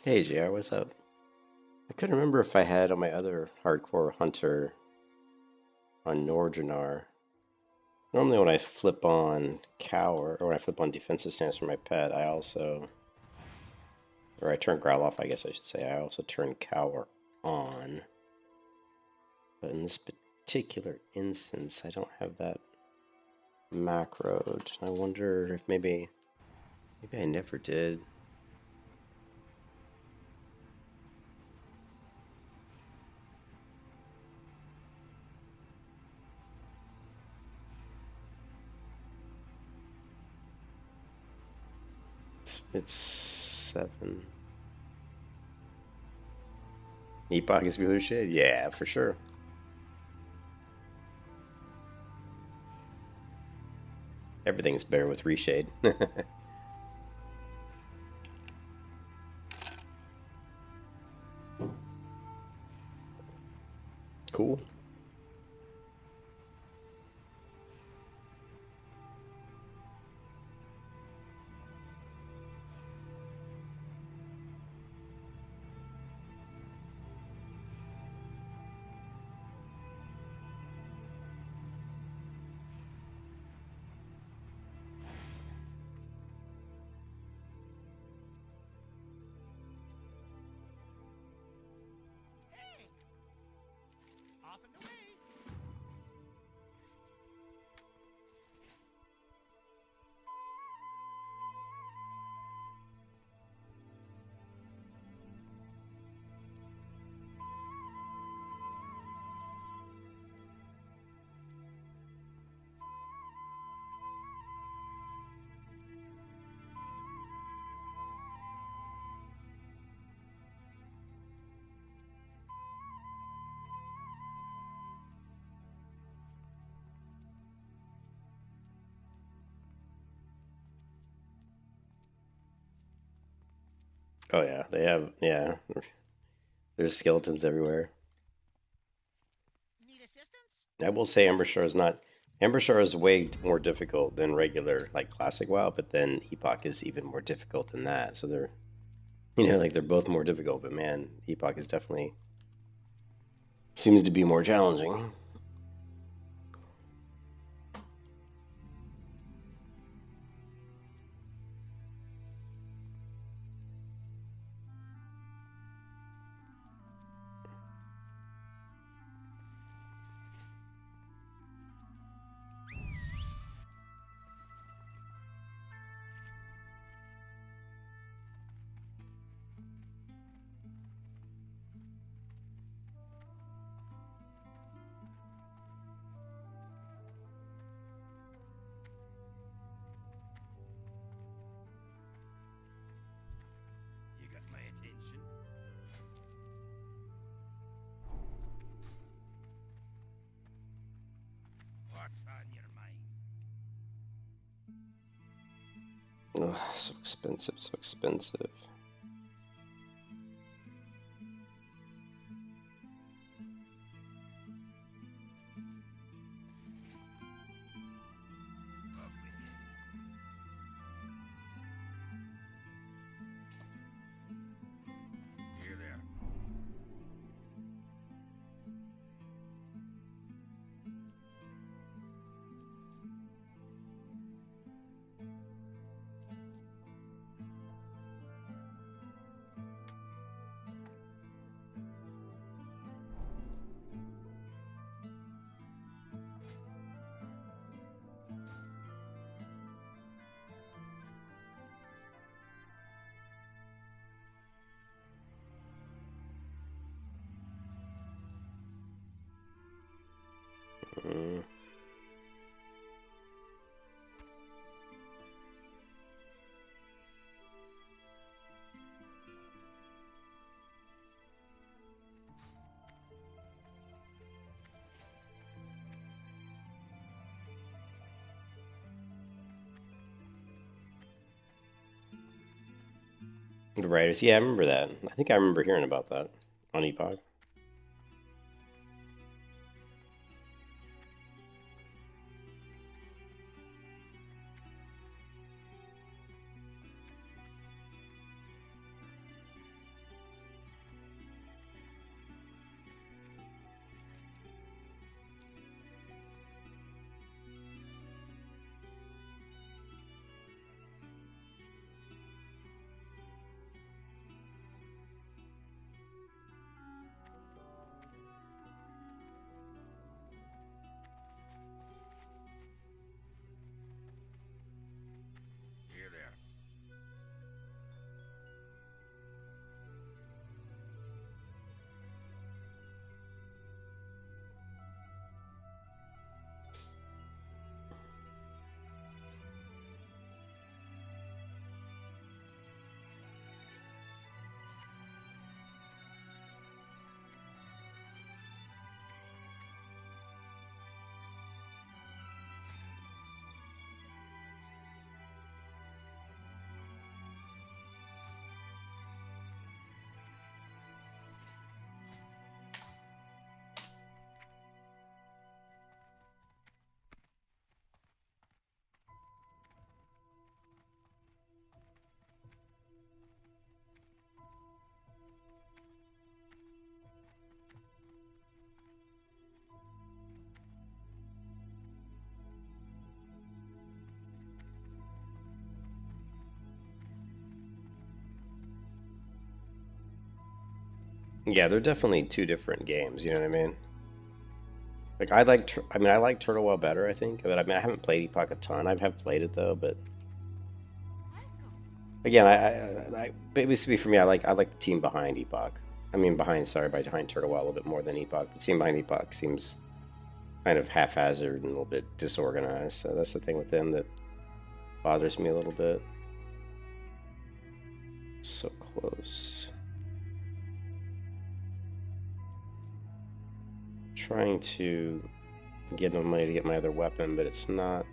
Hey JR, what's up? I couldn't remember if I had on my other hardcore hunter on Nordranar. Normally when I flip on cower, or when I flip on defensive stance for my pet, or I turn growl off, I guess I should say, I also turn cower on. But in this particular instance, I don't have that macroed. I wonder if maybe I never did. It's 7. Epoch is blue shade? Yeah, for sure. Everything's better with reshade. Cool. Off and away. Oh yeah, they have, yeah. There's skeletons everywhere. Need assistance? I will say AmberShire is not. AmberShire is way more difficult than regular, like classic WoW, but then Epoch is even more difficult than that. So they're, like they're both more difficult, but man, Epoch is definitely seems to be more challenging. You got my attention. What's on your mind? Ugh, so expensive, so expensive. Up with you. Here there. Mm. The writers, yeah, I remember that. I think I remember hearing about that on Epoch. Yeah, they're definitely two different games. You know what I mean? Like I like, I like Turtle Well better, I think. But I mean, I haven't played Epoch a ton. I have played it though, but again, basically for me, I like the team behind Epoch. I mean, behind Turtle Well a little bit more than Epoch. The team behind Epoch seems kind of haphazard and a little bit disorganized. So that's the thing with them that bothers me a little bit. So close. Trying to get enough money to get my other weapon, but it's not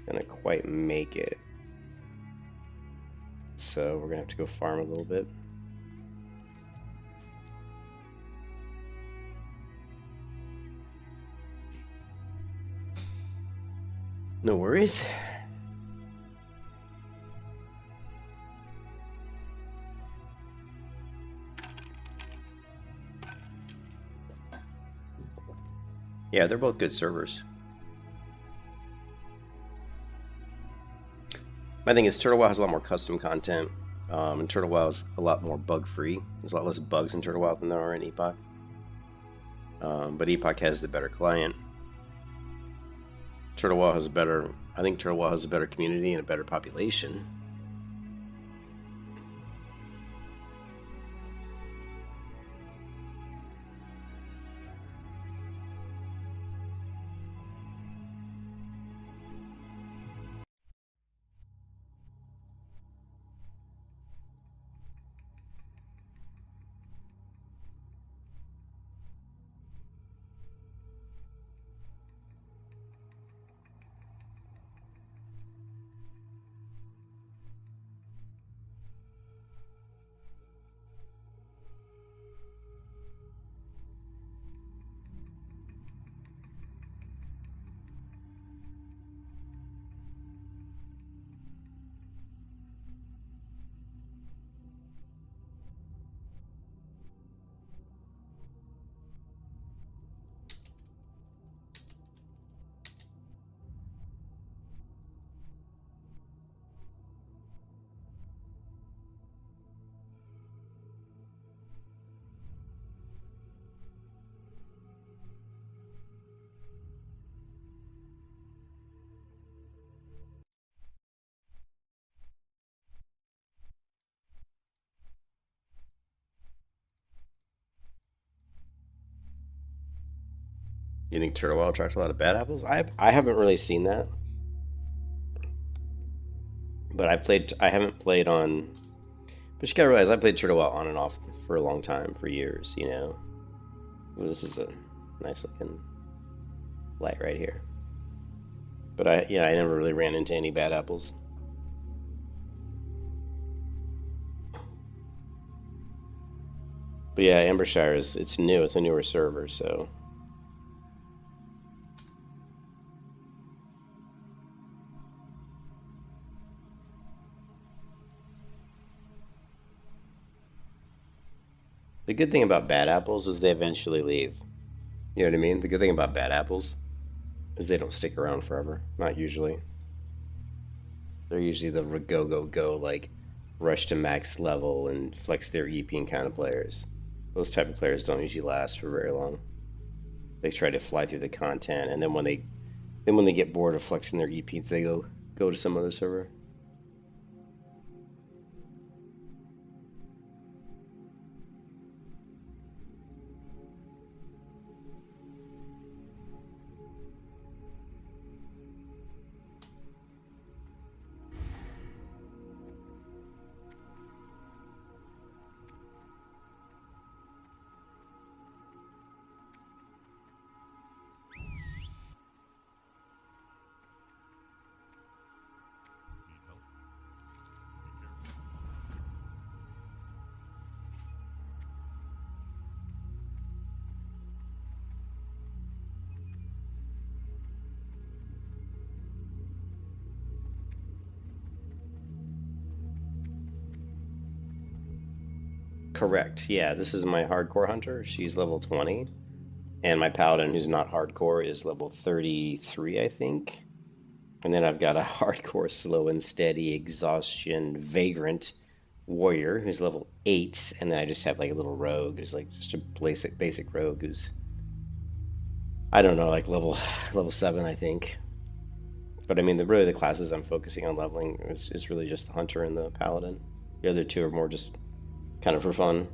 gonna quite make it. So we're gonna have to go farm a little bit. No worries. Yeah, they're both good servers. My thing is Turtle WoW has a lot more custom content, and Turtle WoW is a lot more bug-free. There's a lot less bugs in Turtle WoW than there are in Epoch. But Epoch has the better client. Turtle WoW has a better... I think Turtle WoW has a better community and a better population. You think Turtle WoW attracts a lot of bad apples? I haven't really seen that, but I haven't played on. But you gotta realize I played Turtle WoW on and off for a long time, for years. You know, well, this is a nice looking light right here. But I never really ran into any bad apples. But yeah, AmberShire it's new. It's a newer server, so the good thing about bad apples is they eventually leave. You know what I mean? The good thing about bad apples is they don't stick around forever. Not usually. They're usually the go go go like rush to max level and flex their EP kind of players. Those type of players don't usually last for very long. They try to fly through the content, and then when they get bored of flexing their EPs, they go to some other server. Correct. Yeah, this is my hardcore hunter. She's level 20. And my paladin, who's not hardcore, is level 33, I think. And then I've got a hardcore slow and steady exhaustion vagrant warrior who's level 8, and then I just have like a little rogue who's like just a basic rogue who's, I don't know, like level 7, I think. But I mean, really the classes I'm focusing on leveling is really just the hunter and the paladin. The other two are more just kind of for fun.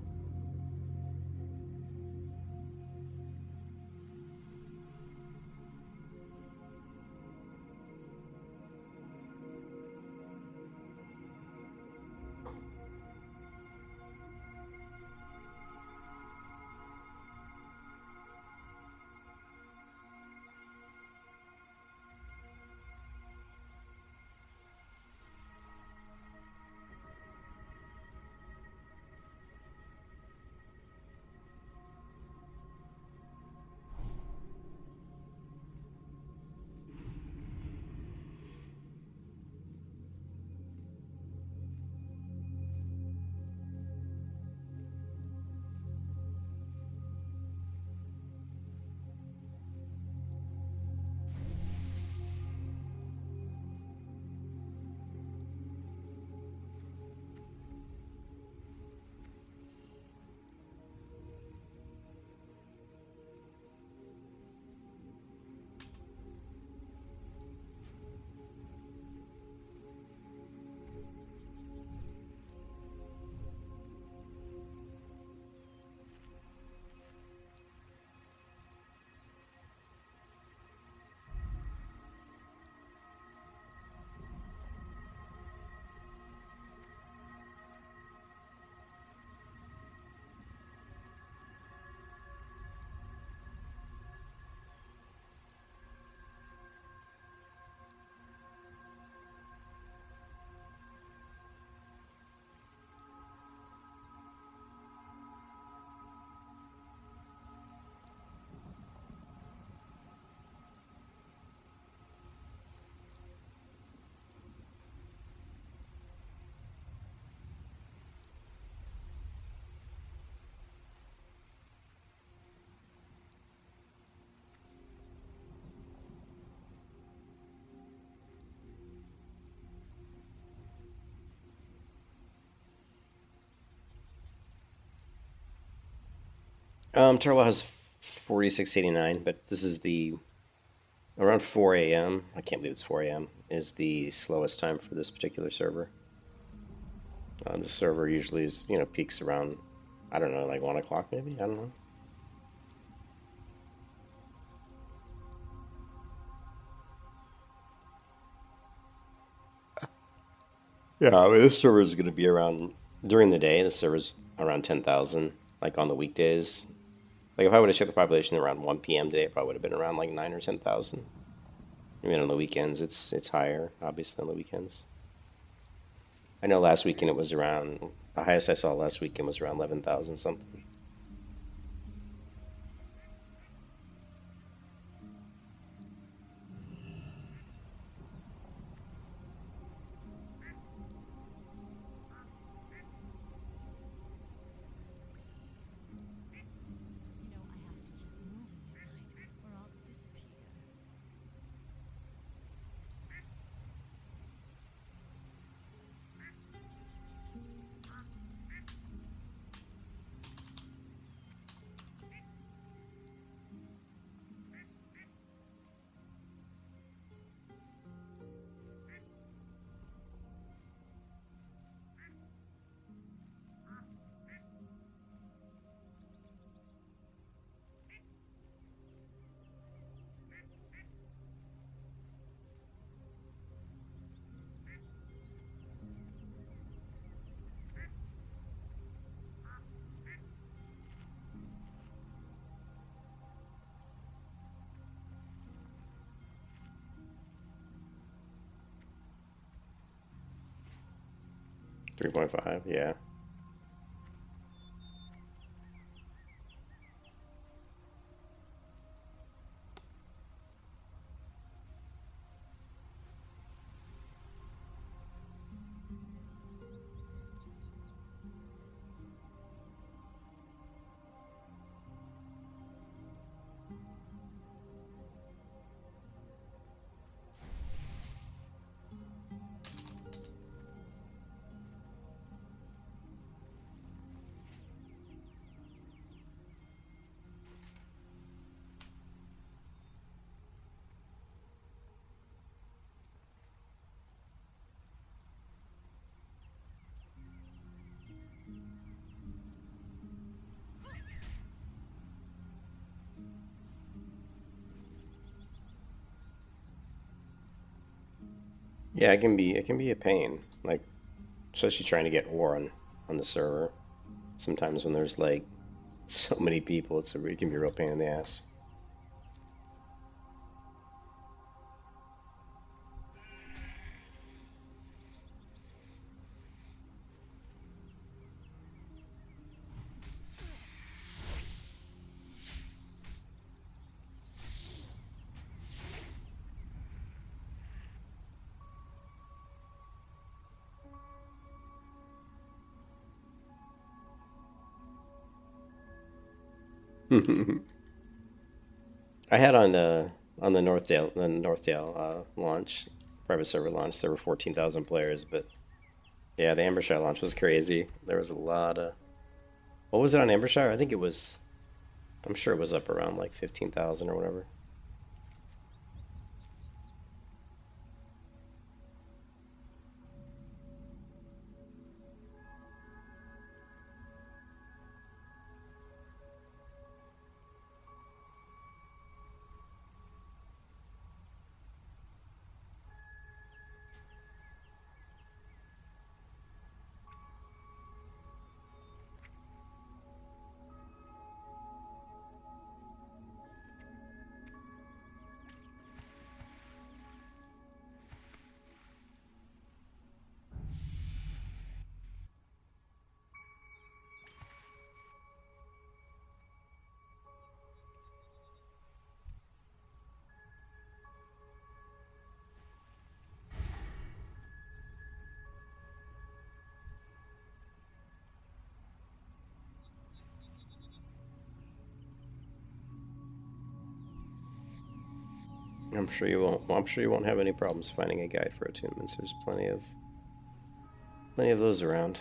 Turwell has 4689, but this is the around 4 a.m. I can't believe it's 4 a.m. is the slowest time for this particular server. The server usually is, peaks around, I don't know, like 1 o'clock maybe? I don't know. Yeah, I mean, this server is going to be around, during the day, the server's around 10,000, like on the weekdays. Like if I would have checked the population around 1 p.m. today, it probably would have been around like 9 or 10,000. I mean, on the weekends, it's higher, obviously, on the weekends. I know last weekend it was around, the highest I saw last weekend was around 11,000 something. You 3.5, yeah. Yeah, it can be a pain. Like especially trying to get ore on the server. Sometimes when there's like so many people, it can be a real pain in the ass. I had on the Northdale launch, private server launch, there were 14,000 players, but yeah, the AmberShire launch was crazy. There was a lot of what was it on AmberShire? I think it was I'm sure it was up around like 15,000 or whatever. I'm sure you won't have any problems finding a guide for attunements. There's plenty of those around.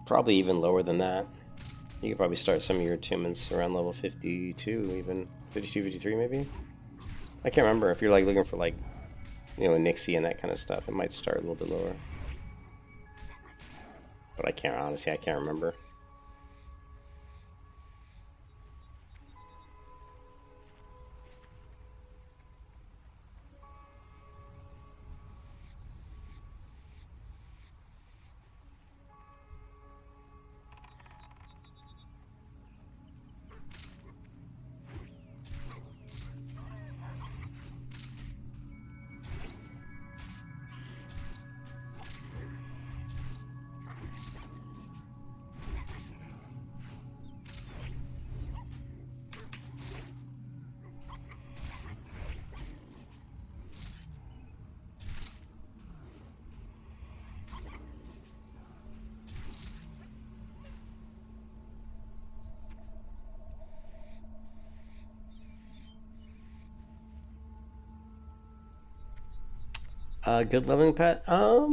Probably even lower than that. You could probably start some of your attunements around level 52, even 52, 53 maybe. I can't remember if you're like looking for like a Nixie and that kind of stuff. It might start a little bit lower, but I can't remember. Good loving pet. I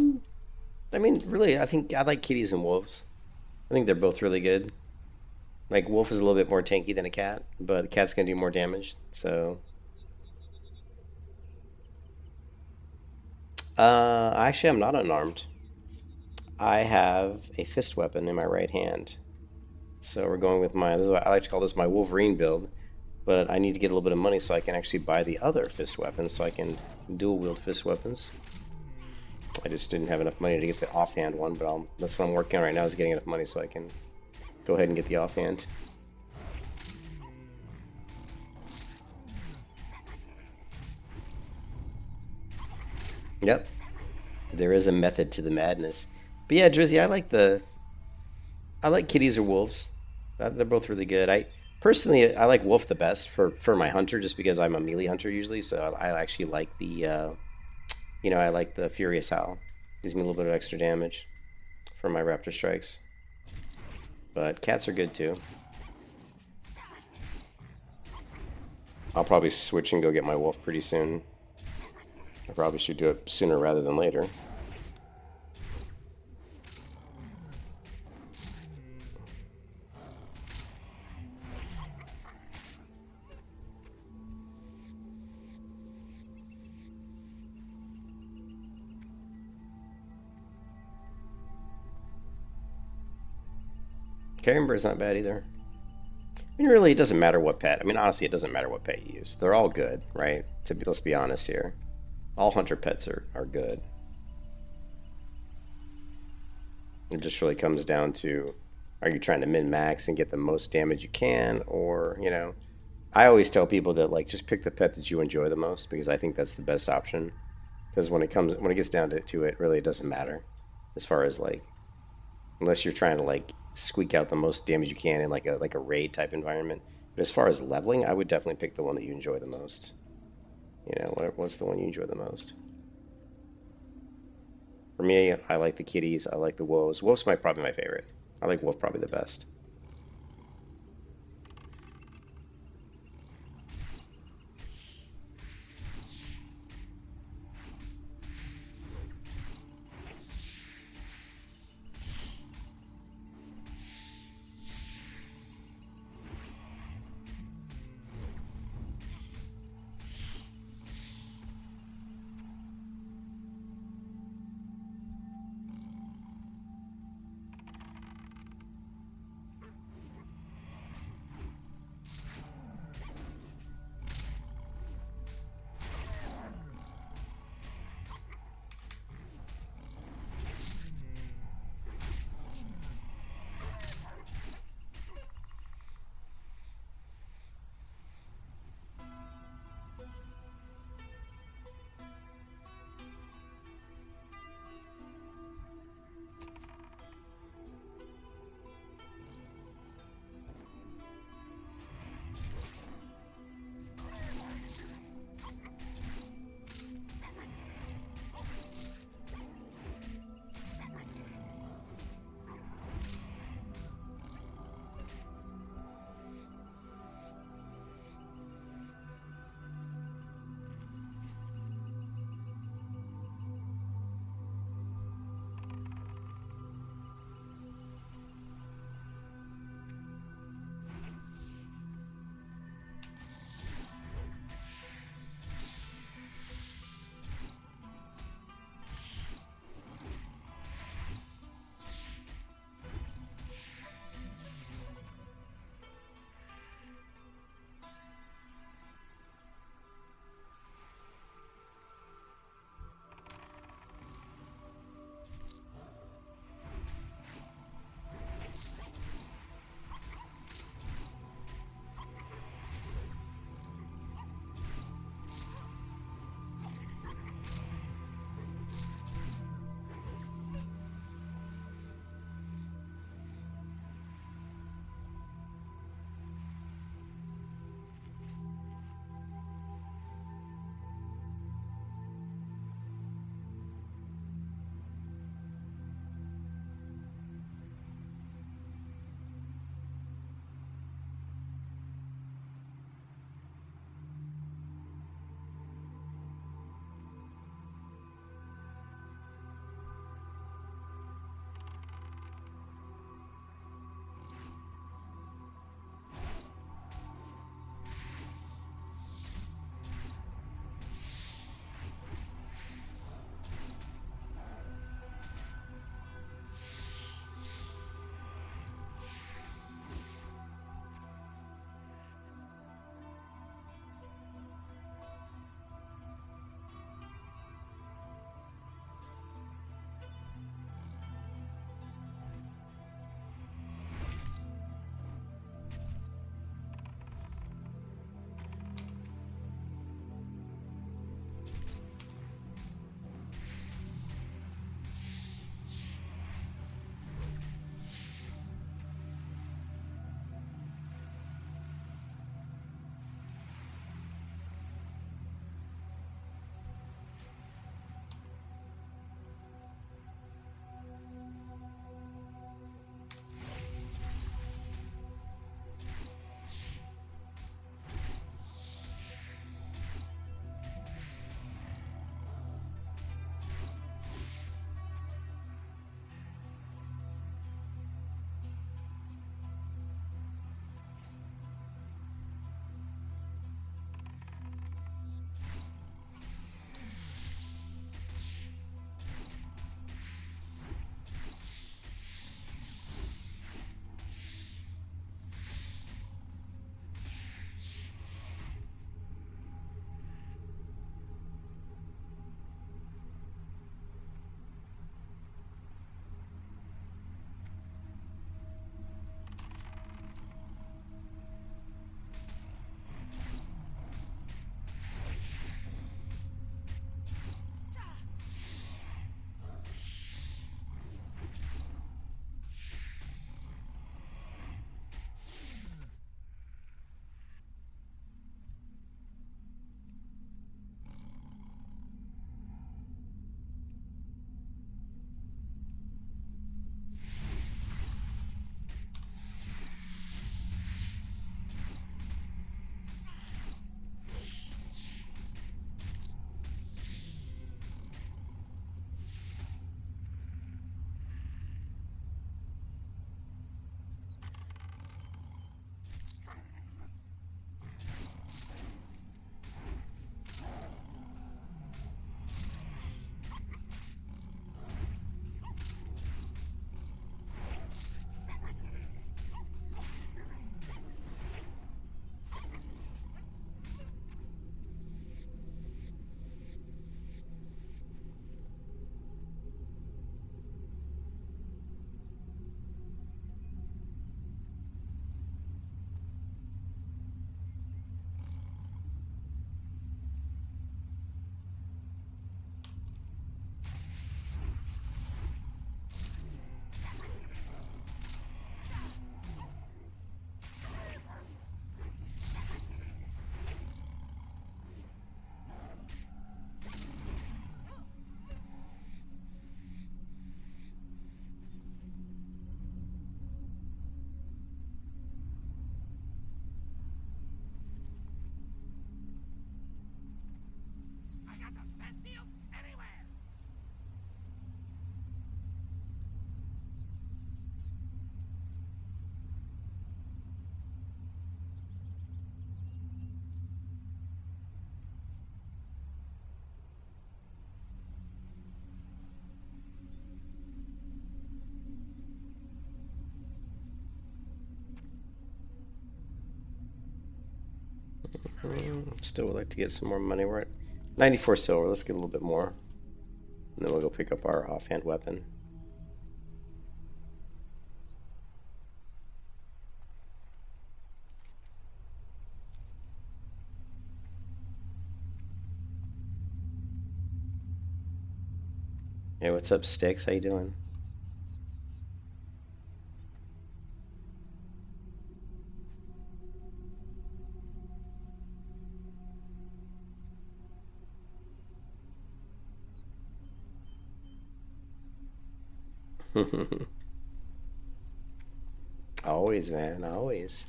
mean, really, I think I like kitties and wolves. I think they're both really good. Like wolf is a little bit more tanky than a cat, but the cat's gonna do more damage. So, actually, I'm not unarmed. I have a fist weapon in my right hand. So we're going with this is what I like to call this my Wolverine build. But I need to get a little bit of money so I can actually buy the other fist weapons, so I can dual wield fist weapons. I just didn't have enough money to get the offhand one, but that's what I'm working on right now, is getting enough money so I can go ahead and get the offhand. Yep, there is a method to the madness. But yeah, Drizzy, I like kitties or wolves. They're both really good. I like wolf the best for my hunter, just because I'm a melee hunter usually. So I actually like I like the furious howl. Gives me a little bit of extra damage for my raptor strikes. But cats are good too. I'll probably switch and go get my wolf pretty soon. I probably should do it sooner rather than later. Carrion Bird's not bad either. I mean, really, it doesn't matter what pet. I mean, honestly, it doesn't matter what pet you use. They're all good, right? Let's be honest here. All hunter pets are good. It just really comes down to, are you trying to min-max and get the most damage you can, or, you know, I always tell people that, like, just pick the pet that you enjoy the most, because I think that's the best option. Because when it gets down to it, really, it doesn't matter as far as, like, unless you're trying to, like, squeak out the most damage you can in like a raid type environment. But as far as leveling, I would definitely pick the one that you enjoy the most. You know, what's the one you enjoy the most? For me, I like the kitties. I like the wolves. Wolves might probably my favorite. I like wolf probably the best. Still would like to get some more money. We're at 94 silver. Let's get a little bit more. And then we'll go pick up our offhand weapon. Hey, what's up, Sticks? How you doing? Always, man, always.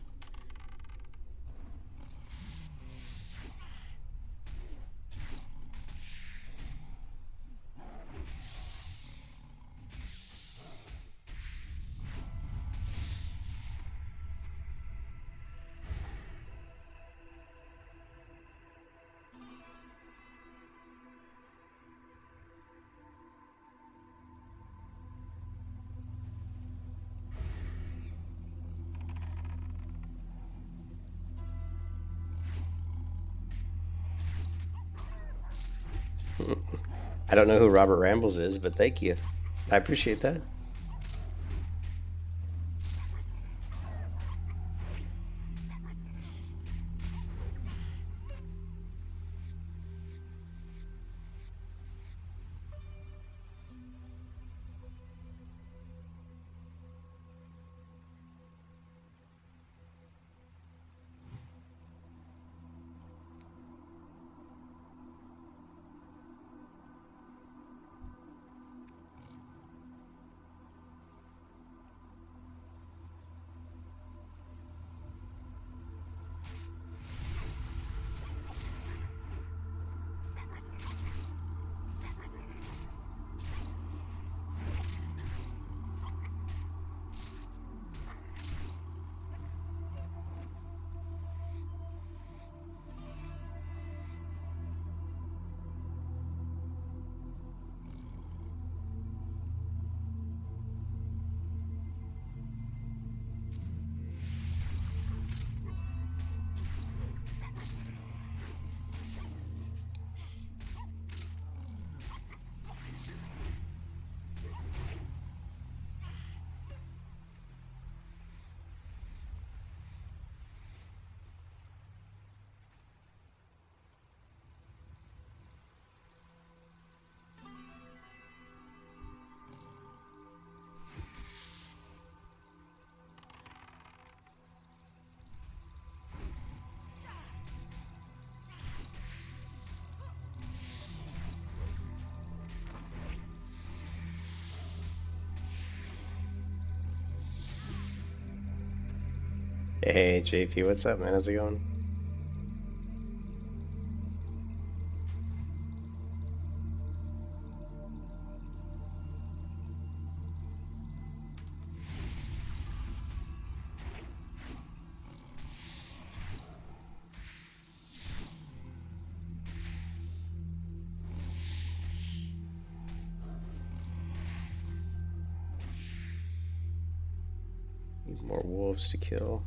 I don't know who Robert Rambles is, but thank you. I appreciate that. Hey, JP, what's up, man? How's it going? Need more wolves to kill.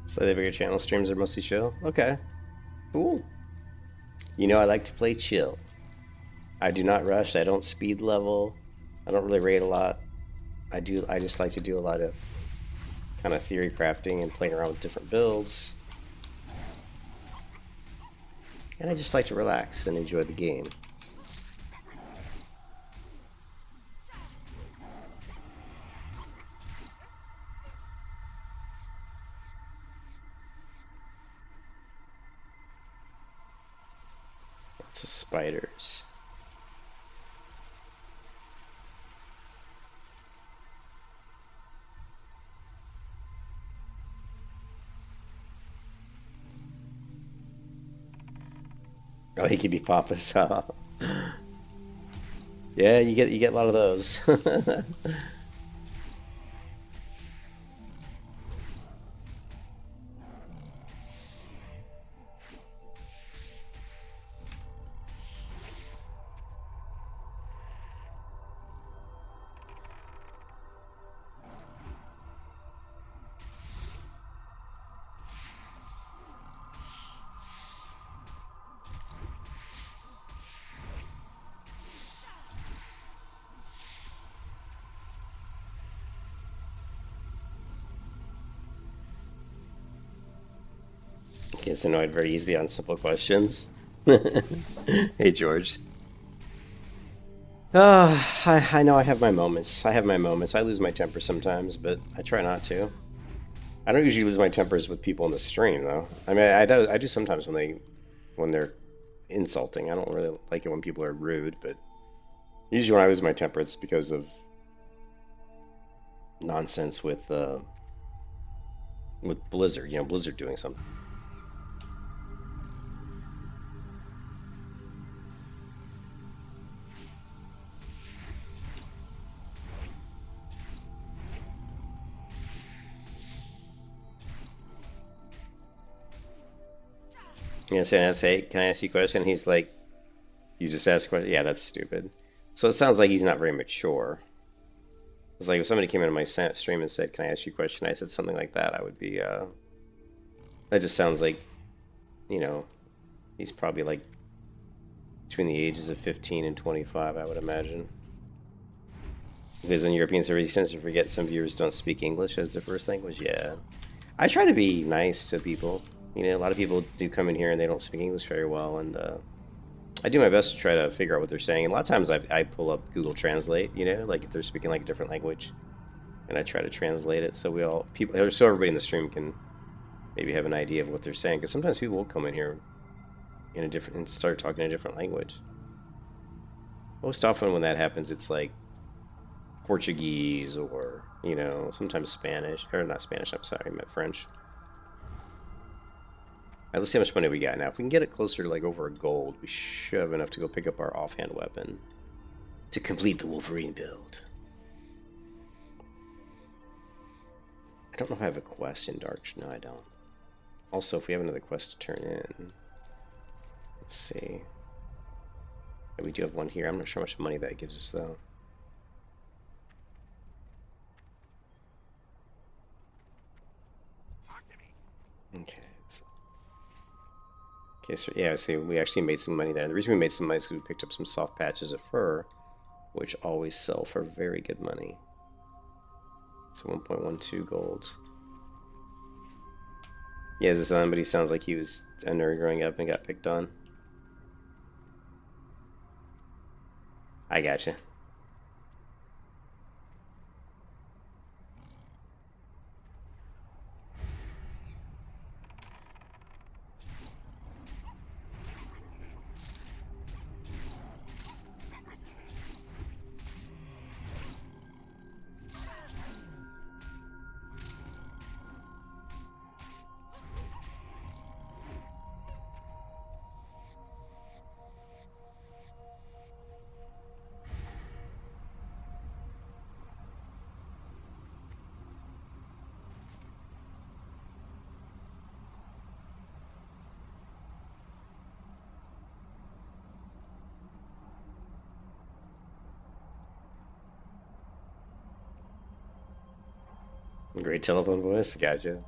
Slightly bigger channel streams are mostly chill. Okay, cool. You know I like to play chill. I do not rush. I don't speed level. I don't really raid a lot. I just like to do a lot of kind of theory crafting and playing around with different builds. And I just like to relax and enjoy the game. Lots of spiders. Oh, he could be Papa's. Yeah, you get a lot of those. Gets annoyed very easily on simple questions. Hey, George. I know I have my moments. I have my moments. I lose my temper sometimes, but I try not to. I don't usually lose my tempers with people in the stream, though. I mean, I do sometimes when they're insulting. I don't really like it when people are rude, but usually when I lose my temper, it's because of nonsense with Blizzard. You know, Blizzard doing something. You know, saying, "Hey, can I ask you a question?" He's like, "You just asked a question." Yeah, that's stupid. So it sounds like he's not very mature. It's like if somebody came into my stream and said, "Can I ask you a question?" I said something like that, I would be. That just sounds like, you know, he's probably like between the ages of 15 and 25, I would imagine. Because in European servers, he tends to forget some viewers don't speak English as their first language. Yeah, I try to be nice to people. You know, a lot of people do come in here and they don't speak English very well, and I do my best to try to figure out what they're saying. And a lot of times I pull up Google Translate. You know, like if they're speaking like a different language, and I try to translate it so we all people so everybody in the stream can maybe have an idea of what they're saying. Because sometimes people will come in here in a different and start talking a different language. Most often when that happens, it's like Portuguese or sometimes Spanish or not Spanish. I'm sorry, I meant French. Right, let's see how much money we got now. If we can get it closer to like over a gold, we should have enough to go pick up our offhand weapon to complete the Wolverine build. I don't know if I have a quest in Dark. No, I don't. Also, if we have another quest to turn in, let's see. Yeah, we do have one here. I'm not sure how much money that gives us though. Okay. Okay, so yeah, see, we actually made some money there. The reason we made some money is because we picked up some soft patches of fur, which always sell for very good money. So 1.12 gold. Yeah, is this somebody sounds like he was a nerd growing up and got picked on? I gotcha. Great telephone voice, gotcha.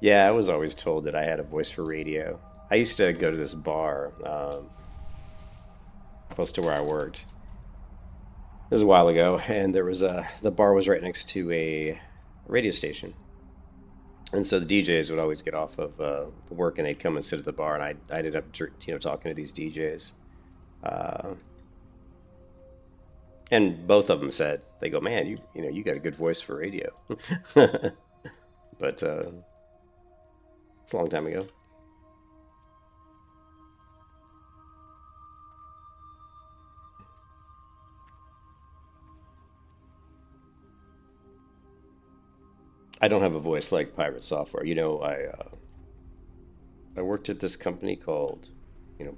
Yeah, I was always told that I had a voice for radio. I used to go to this bar close to where I worked. This was a while ago, and there was the bar was right next to a radio station, and so the DJs would always get off of work and they'd come and sit at the bar, and I ended up talking to these DJs, uh, and both of them said they go, man, you got a good voice for radio, but it's a long time ago. I don't have a voice like Pirate Software. I worked at this company called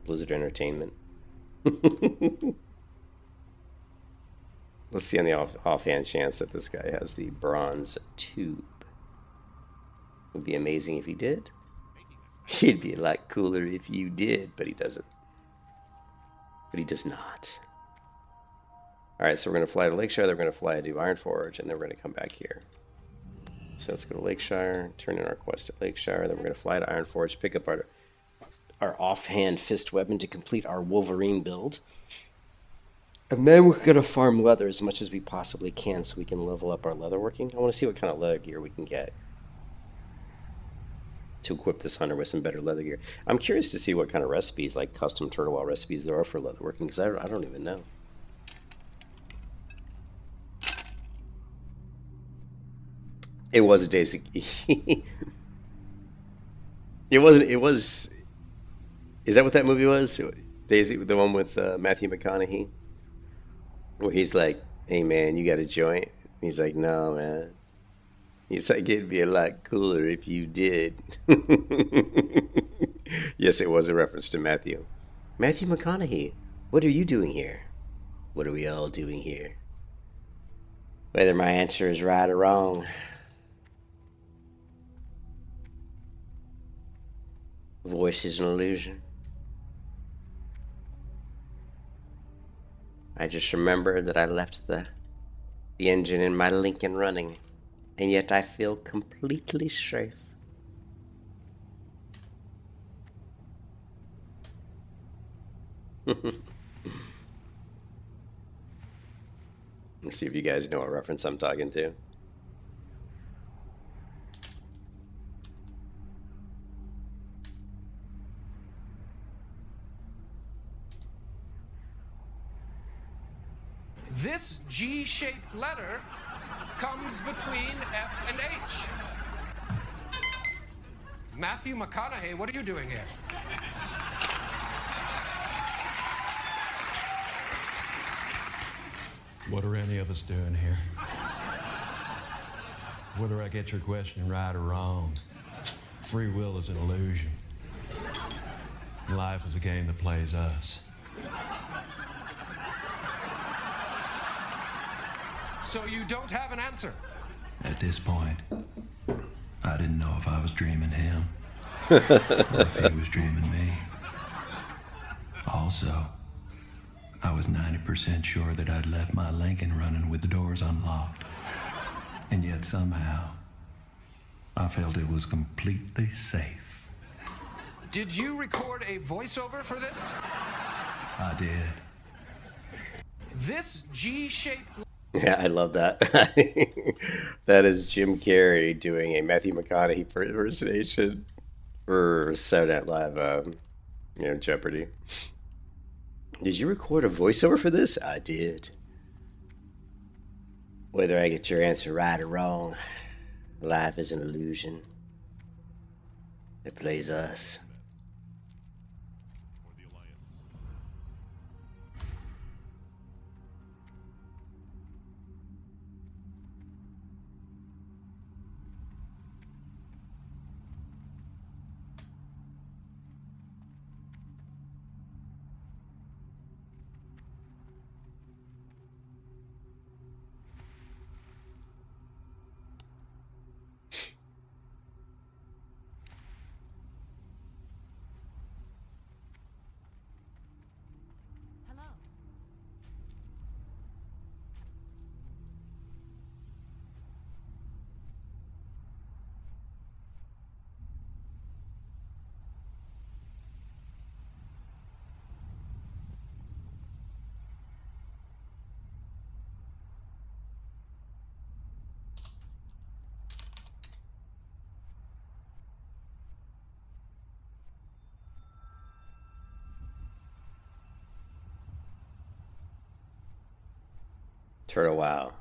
Blizzard Entertainment, Let's see on the offhand chance that this guy has the bronze tube. It would be amazing if he did. He'd be a lot cooler if you did, but he doesn't. But he does not. Alright, so we're going to fly to Lakeshire, then we're going to fly to Ironforge, and then we're going to come back here. So let's go to Lakeshire, turn in our quest at Lakeshire, then we're going to fly to Ironforge, pick up our offhand fist weapon to complete our Wolverine build. And then we're going to farm leather as much as we possibly can so we can level up our leatherworking. I want to see what kind of leather gear we can get to equip this hunter with some better leather gear. I'm curious to see what kind of recipes, like custom turtle wall recipes, there are for leatherworking, because I don't even know. It was a Daisy. It wasn't. It was. Is that what that movie was? Daisy, the one with Matthew McConaughey, where he's like, "Hey man, you got a joint?" He's like, "No man." He's like, "It'd be a lot cooler if you did." Yes, it was a reference to Matthew. Matthew McConaughey, what are you doing here? What are we all doing here? Whether my answer is right or wrong. Voice is an illusion. I just remember that I left the engine in my Lincoln running, and yet I feel completely safe. Let's see if you guys know what reference I'm talking to. This G-shaped letter comes between F and H. Matthew McConaughey, what are you doing here? What are any of us doing here? Whether I get your question right or wrong, free will is an illusion. Life is a game that plays us. So you don't have an answer? At this point, I didn't know if I was dreaming him or if he was dreaming me. Also, I was 90% sure that I'd left my Lincoln running with the doors unlocked. And yet somehow, I felt it was completely safe. Did you record a voiceover for this? I did. This G-shaped... Yeah, I love that. That is Jim Carrey doing a Matthew McConaughey impersonation for Saturday Night Live, Jeopardy. Did you record a voiceover for this? I did. Whether I get your answer right or wrong, life is an illusion that plays us. Turtle WoW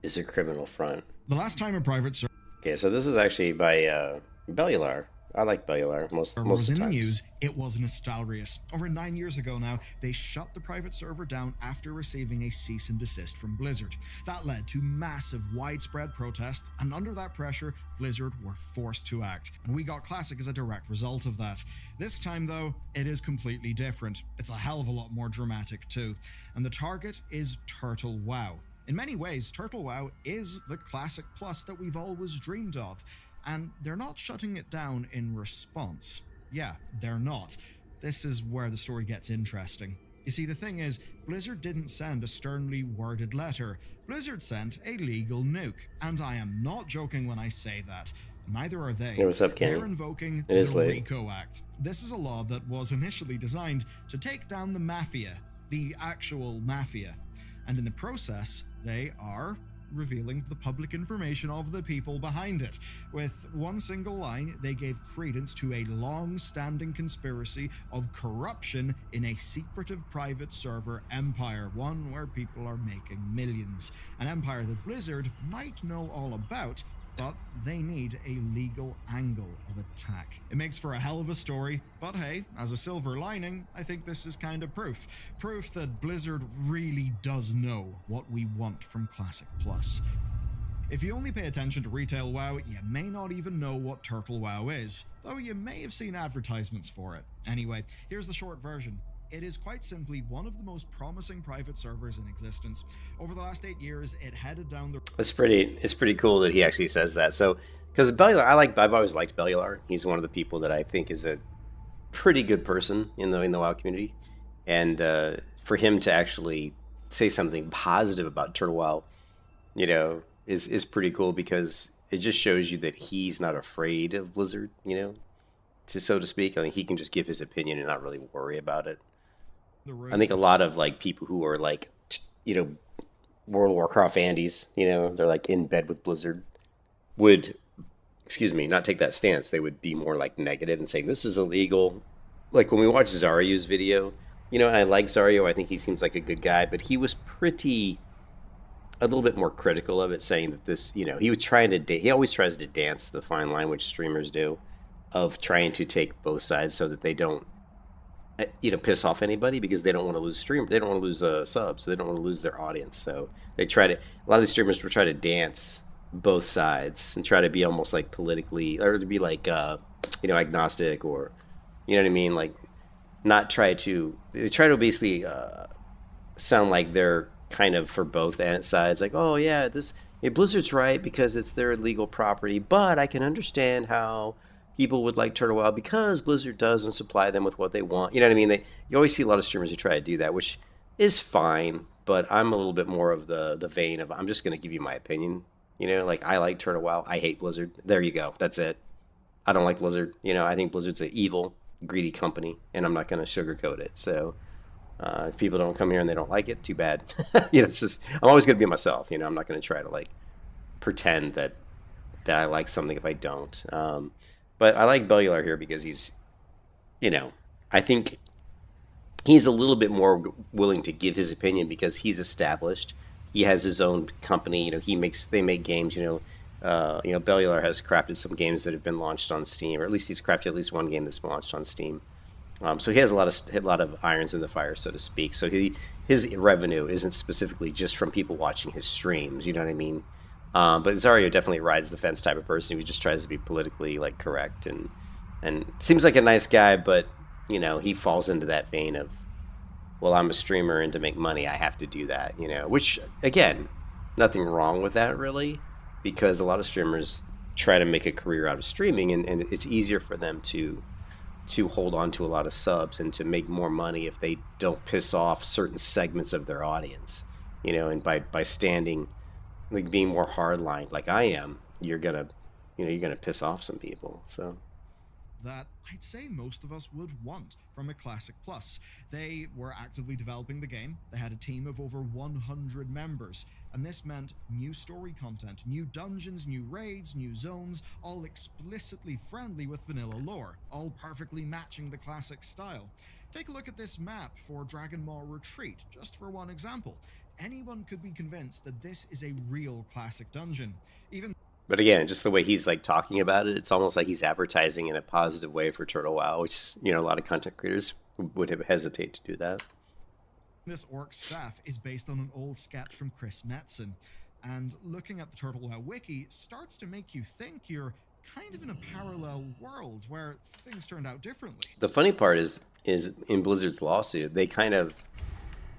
is a criminal front. The last time a private server... Okay, so this is actually by Bellular. I like Bellular most was of in the the times. news, it was Nostalrius. Over 9 years ago now, they shut the private server down after receiving a cease and desist from Blizzard. That led to massive, widespread protest, and under that pressure, Blizzard were forced to act. And we got Classic as a direct result of that. This time, though, it is completely different. It's a hell of a lot more dramatic, too. And the target is Turtle WoW. In many ways, Turtle WoW is the Classic Plus that we've always dreamed of. And they're not shutting it down in response. Yeah, they're not. This is where the story gets interesting. You see, the thing is, Blizzard didn't send a sternly worded letter. Blizzard sent a legal nuke. And I am not joking when I say that. Neither are they. Hey, what's up, Kenny? They're invoking It is the late. RICO Act. This is a law that was initially designed to take down the mafia, the actual mafia. And in the process, they are revealing the public information of the people behind it. With one single line, they gave credence to a long-standing conspiracy of corruption in a secretive private server empire, one where people are making millions. An empire that Blizzard might know all about, but they need a legal angle of attack. It makes for a hell of a story, but hey, as a silver lining, I think this is kind of proof. Proof that Blizzard really does know what we want from Classic Plus. If you only pay attention to retail WoW, you may not even know what Turtle WoW is, though you may have seen advertisements for it. Anyway, here's the short version. It is quite simply one of the most promising private servers in existence. Over the last 8 years, it headed down the... It's pretty cool that he actually says that. So, because Bellular, I've always liked Bellular. He's one of the people that I think is a pretty good person in the WoW community, and for him to actually say something positive about Turtle WoW, you know, is pretty cool, because it just shows you that he's not afraid of Blizzard, you know, so to speak. I mean, he can just give his opinion and not really worry about it. I think a lot of like people who are like, you know, World of Warcraft Andes, you know, they're like in bed with Blizzard, would, not take that stance. They would be more like negative and saying this is illegal. Like when we watched Zaryu's video, you know, and I like Zaryu. I think he seems like a good guy, but he was a little bit more critical of it, saying that this, you know, he was trying to, he always tries to dance the fine line, which streamers do, of trying to take both sides so that they don't, you know, piss off anybody, because they don't want to lose they don't want to lose subs, so they don't want to lose their audience. So they try to, a lot of these streamers will try to dance both sides and try to be almost like politically, or to be like, you know, agnostic, or, you know what I mean? Like, not try to, they try to basically sound like they're kind of for both sides. Like, oh yeah, Blizzard's right because it's their legal property, but I can understand how people would like Turtle WoW because Blizzard doesn't supply them with what they want. You know what I mean? You always see a lot of streamers who try to do that, which is fine, but I'm a little bit more of the vein of, I'm just going to give you my opinion. You know, like, I like Turtle WoW. I hate Blizzard. There you go. That's it. I don't like Blizzard. You know, I think Blizzard's an evil, greedy company, and I'm not going to sugarcoat it. So if people don't come here and they don't like it, too bad. You know, it's just, I'm always going to be myself. You know, I'm not going to try to, like, pretend that I like something if I don't. But I like Bellular here because he's, you know, I think he's a little bit more willing to give his opinion because he's established. He has his own company. You know, they make games. You know, Bellular has crafted some games that have been launched on Steam, or at least he's crafted at least one game that's been launched on Steam. So he has a lot of irons in the fire, so to speak. So his revenue isn't specifically just from people watching his streams. You know what I mean? But Zaryu definitely rides the fence type of person who just tries to be politically, like, correct and seems like a nice guy, but, you know, he falls into that vein of, well, I'm a streamer and to make money I have to do that, you know, which, again, nothing wrong with that really, because a lot of streamers try to make a career out of streaming, and it's easier for them to hold on to a lot of subs and to make more money if they don't piss off certain segments of their audience, you know, and by standing, like, being more hardline like I am, you're gonna piss off some people. So that I'd say most of us would want from a Classic Plus. They were actively developing the game. They had a team of over 100 members, and this meant new story content, new dungeons, new raids, new zones, all explicitly friendly with vanilla lore, all perfectly matching the Classic style. Take a look at this map for Dragon Maw Retreat, just for one example. Anyone could be convinced that this is a real Classic dungeon. Even But again, just the way he's like talking about it, it's almost like he's advertising in a positive way for Turtle WoW, which is, a lot of content creators would hesitate to do that. This orc staff is based on an old sketch from Chris Metzen, and looking at the Turtle WoW wiki starts to make you think you're kind of in a parallel world where things turned out differently. The funny part is in Blizzard's lawsuit, they kind of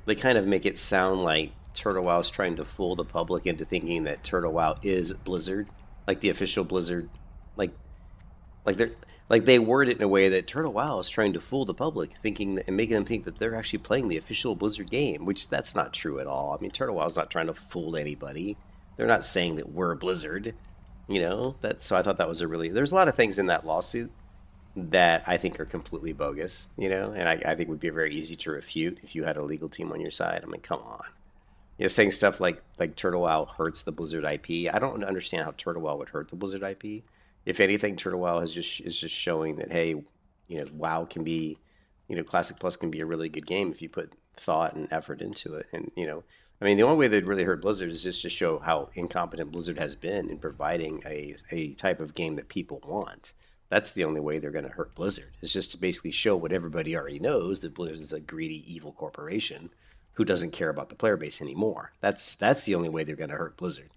make it sound like Turtle WoW is trying to fool the public into thinking that Turtle WoW is Blizzard, like the official Blizzard, like they word it in a way that Turtle WoW is trying to fool the public, thinking that, and making them think that they're actually playing the official Blizzard game, which that's not true at all. I mean, Turtle WoW is not trying to fool anybody. They're not saying that we're Blizzard, so I thought that was there's a lot of things in that lawsuit that I think are completely bogus, and I think would be very easy to refute if you had a legal team on your side. I mean, come on. Saying stuff like Turtle WoW hurts the Blizzard IP. I don't understand how Turtle WoW would hurt the Blizzard IP. If anything, Turtle WoW is just showing that, hey, WoW can be, Classic Plus can be a really good game if you put thought and effort into it. And, I mean, the only way they'd really hurt Blizzard is just to show how incompetent Blizzard has been in providing a type of game that people want. That's the only way they're going to hurt Blizzard, is just to basically show what everybody already knows, that Blizzard is a greedy, evil corporation who doesn't care about the player base anymore. That's the only way they're going to hurt Blizzard.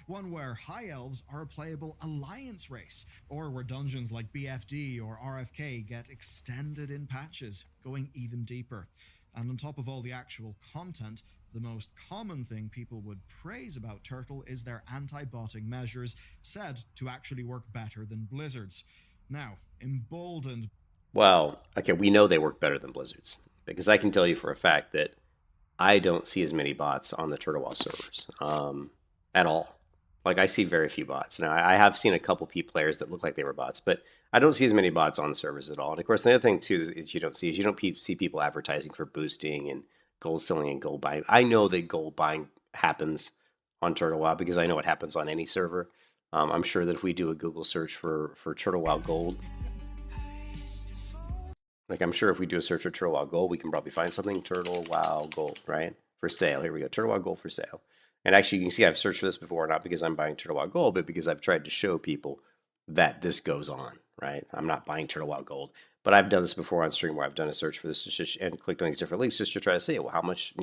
One where high elves are a playable alliance race, or where dungeons like BFD or RFK get extended in patches, going even deeper. And on top of all the actual content, the most common thing people would praise about Turtle is their anti-botting measures, said to actually work better than Blizzard's. Now, emboldened... Well, okay, we know they work better than Blizzard's, because I can tell you for a fact that I don't see as many bots on the Turtle WoW servers at all. Like, I see very few bots. Now, I have seen a couple players that look like they were bots, but I don't see as many bots on the servers at all. And of course, the other thing too is you don't see people advertising for boosting and gold selling and gold buying. I know that gold buying happens on Turtle WoW because I know it happens on any server. I'm sure that if we do a Google search for Turtle WoW Gold, like I'm sure if we do a search for Turtle WoW Gold, we can probably find something Turtle WoW Gold, right? For sale. Here we go. Turtle WoW Gold for sale. And actually, you can see I've searched for this before, not because I'm buying Turtle WoW Gold, but because I've tried to show people that this goes on, right? I'm not buying Turtle WoW Gold, but I've done this before on stream where I've done a search for this and clicked on these different links just to try to see, well, how much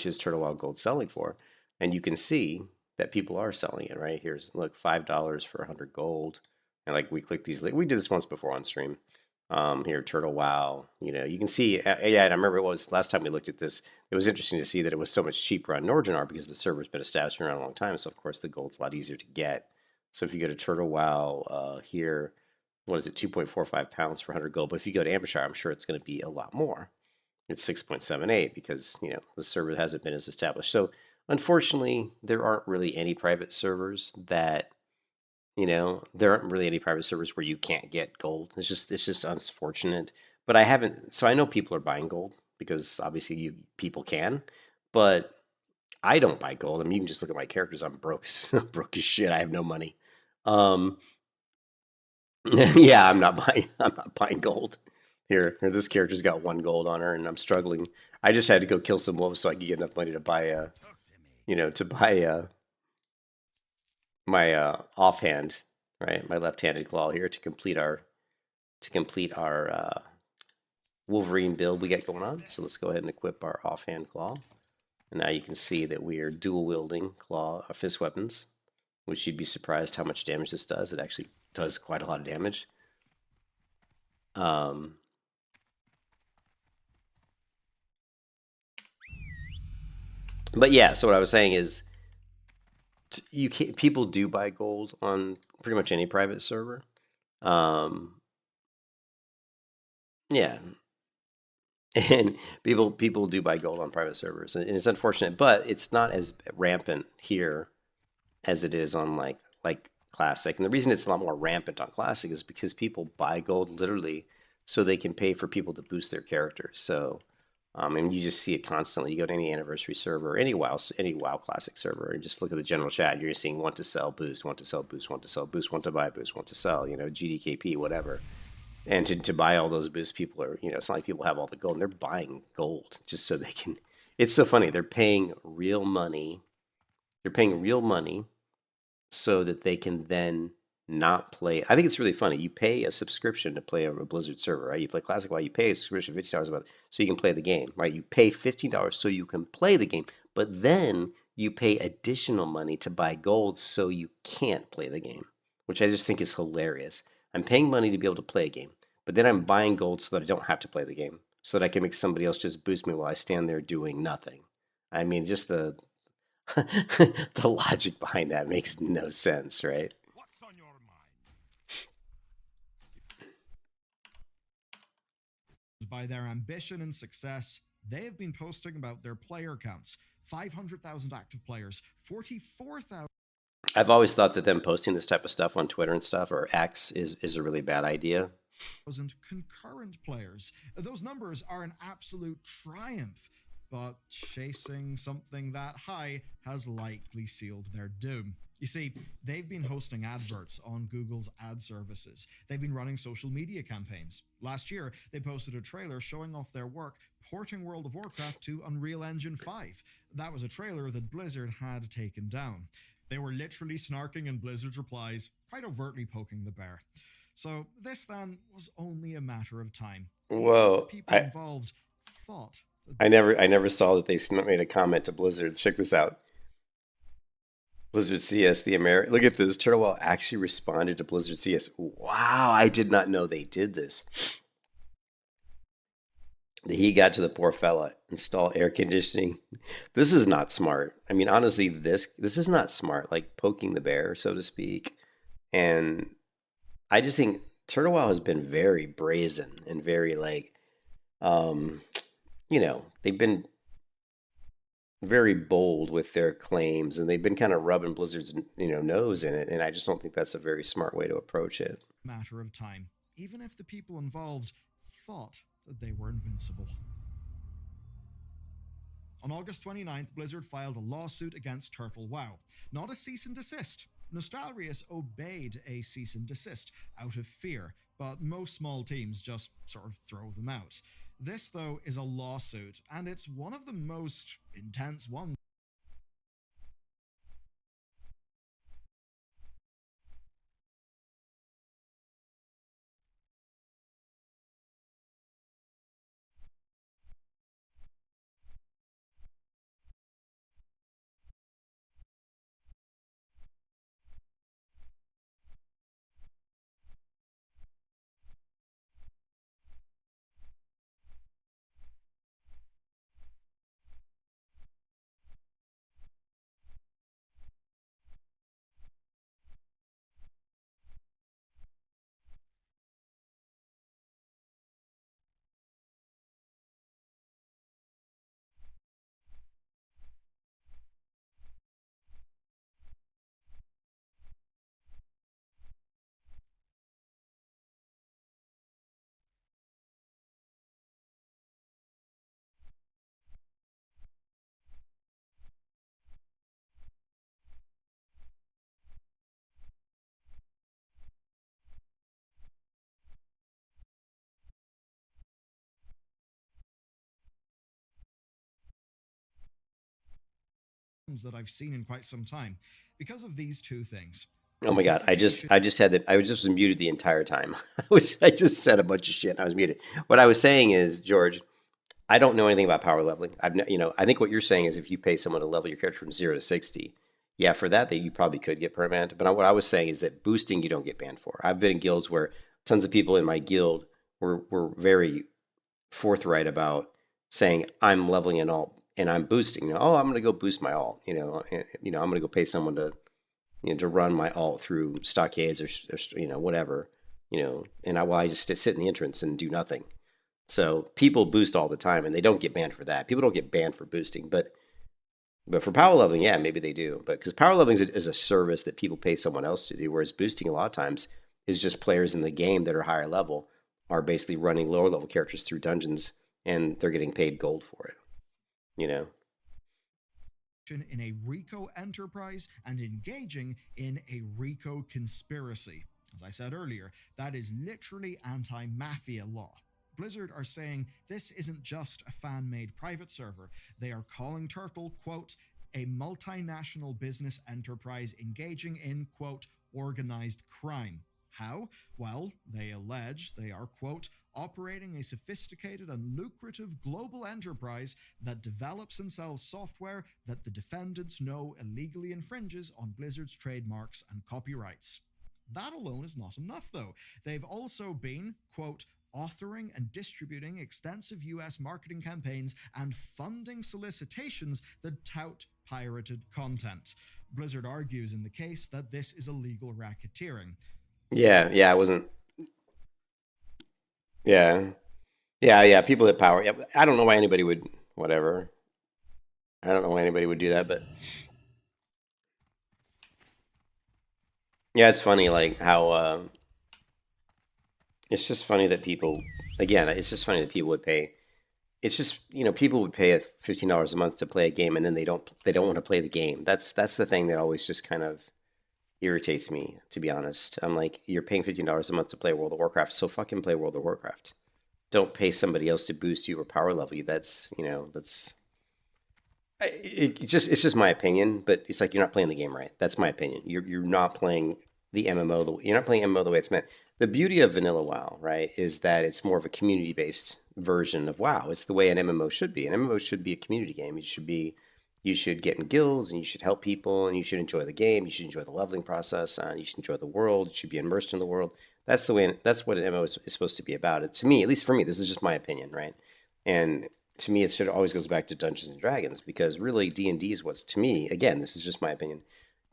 is Turtle WoW Gold selling for? And you can see that people are selling it, right? Here's, look, $5 for 100 gold. And like we click these links. We did this once before on stream. Here, Turtle WoW, you can see, yeah, and I remember it was last time we looked at this, it was interesting to see that it was so much cheaper on Nordinar because the server's been established around a long time, so of course the gold's a lot easier to get. So if you go to Turtle WoW here, what is it, 2.45 pounds for 100 gold, but if you go to AmberShire, I'm sure it's going to be a lot more. It's 6.78 because, the server hasn't been as established. So unfortunately, there aren't really any private servers that there aren't really any private servers where you can't get gold. It's just unfortunate. But I know people are buying gold because obviously people can, but I don't buy gold. I mean, you can just look at my characters. I'm broke as shit. I have no money. Yeah, I'm not buying gold. Here, this character's got 1 gold on her, and I'm struggling. I just had to go kill some wolves so I could get enough money to buy my offhand, right? My left-handed claw here to complete our Wolverine build we got going on. So let's go ahead and equip our offhand claw. And now you can see that we are dual wielding fist weapons, which you'd be surprised how much damage this does. It actually does quite a lot of damage. But yeah, so what I was saying is, people do buy gold on pretty much any private server. Yeah, and people do buy gold on private servers, and it's unfortunate, but it's not as rampant here as it is on like Classic. And the reason it's a lot more rampant on Classic is because people buy gold literally so they can pay for people to boost their characters. So and you just see it constantly. You go to any anniversary server, any WoW Classic server, and just look at the general chat. You're seeing want to sell, boost, want to sell, boost, want to sell, boost, want to buy, boost, want to sell. GDKP, whatever. And to buy all those boosts, people are, it's not like people have all the gold. And they're buying gold just so they can. It's so funny. They're paying real money They're paying real money so that they can then not play. I think it's really funny. You pay a subscription to play a Blizzard server, right? You play Classic WoW, you pay a subscription $50 a month so you can play the game, right? You pay $15 so you can play the game, but then you pay additional money to buy gold so you can't play the game, which I just think is hilarious. I'm paying money to be able to play a game, but then I'm buying gold so that I don't have to play the game, so that I can make somebody else just boost me while I stand there doing nothing. I mean, just the the logic behind that makes no sense, right? What's on your mind? By their ambition and success, they have been posting about their player counts. 500,000 active players, 44,000 I've always thought that them posting this type of stuff on Twitter and stuff or X is a really bad idea. concurrent players. Those numbers are an absolute triumph, but chasing something that high has likely sealed their doom. You see, they've been hosting adverts on Google's ad services. They've been running social media campaigns. Last year, they posted a trailer showing off their work porting World of Warcraft to Unreal Engine 5. That was a trailer that Blizzard had taken down. They were literally snarking in Blizzard's replies, quite overtly poking the bear. So this then was only a matter of time. Whoa! The people involved thought I never saw that they made a comment to Blizzard. Check this out. Blizzard CS, the American. Look at this. Turtlewell actually responded to Blizzard CS. Wow, I did not know they did this. The heat got to the poor fella. Install air conditioning. This is not smart. I mean, honestly, this is not smart. Like poking the bear, so to speak. And I just think Turtlewell has been very brazen and very like, they've been very bold with their claims, and they've been kind of rubbing Blizzard's nose in it, and I just don't think that's a very smart way to approach it. Matter of time, even if the people involved thought that they were invincible. On August 29th, Blizzard filed a lawsuit against TurtleWow. Not a cease and desist. Nostalrius obeyed a cease and desist out of fear, but most small teams just sort of throw them out. This, though, is a lawsuit, and it's one of the most intense ones. That I've seen in quite some time because of these two things. Oh my God! I just had that. I was just muted the entire time. I just said a bunch of shit. And I was muted. What I was saying is, George, I don't know anything about power leveling. I think what you're saying is if you pay someone to level your character from 0 to 60, yeah, for that you probably could get permabanned. But what I was saying is that boosting you don't get banned for. I've been in guilds where tons of people in my guild were very forthright about saying I'm leveling an alt and I'm boosting. Oh, I'm going to go boost my alt. I'm going to go pay someone to to run my alt through stockades or whatever. And I just sit in the entrance and do nothing. So people boost all the time, and they don't get banned for that. People don't get banned for boosting, but for power leveling, yeah, maybe they do. But because power leveling is a service that people pay someone else to do, whereas boosting a lot of times is just players in the game that are higher level are basically running lower level characters through dungeons, and they're getting paid gold for it. In a RICO enterprise and engaging in a RICO conspiracy. As I said earlier, that is literally anti-mafia law. Blizzard are saying this isn't just a fan-made private server. They are calling Turtle, quote, a multinational business enterprise engaging in, quote, organized crime. How? Well, they allege they are, quote, operating a sophisticated and lucrative global enterprise that develops and sells software that the defendants know illegally infringes on Blizzard's trademarks and copyrights. That alone is not enough, though. They've also been, quote, authoring and distributing extensive US marketing campaigns and funding solicitations that tout pirated content. Blizzard argues in the case that this is illegal racketeering. Yeah, I wasn't. Yeah, yeah. People that power. Yeah, I don't know why anybody would. Whatever. I don't know why anybody would do that, but yeah, it's funny, like how it's just funny that people. Again, it's just funny that people would pay. It's just people would pay $15 a month to play a game, and then they don't want to play the game. That's the thing that always just kind of irritates me, to be honest. I'm like, you're paying $15 a month to play World of Warcraft, so fucking play World of Warcraft. Don't pay somebody else to boost you or power level you. It's just my opinion, but it's like you're not playing the game right. That's my opinion. You're not playing the MMO. You're not playing MMO the way it's meant. The beauty of vanilla WoW, right, is that it's more of a community-based version of WoW. It's the way an MMO should be. An MMO should be a community game. You should get in guilds, and you should help people, and you should enjoy the game. You should enjoy the leveling process, and you should enjoy the world. You should be immersed in the world. That's the way. That's what an MMO is supposed to be about. To me, at least for me, this is just my opinion, right? And to me, it should always goes back to Dungeons and Dragons, because really D&D is what's, to me, again, this is just my opinion.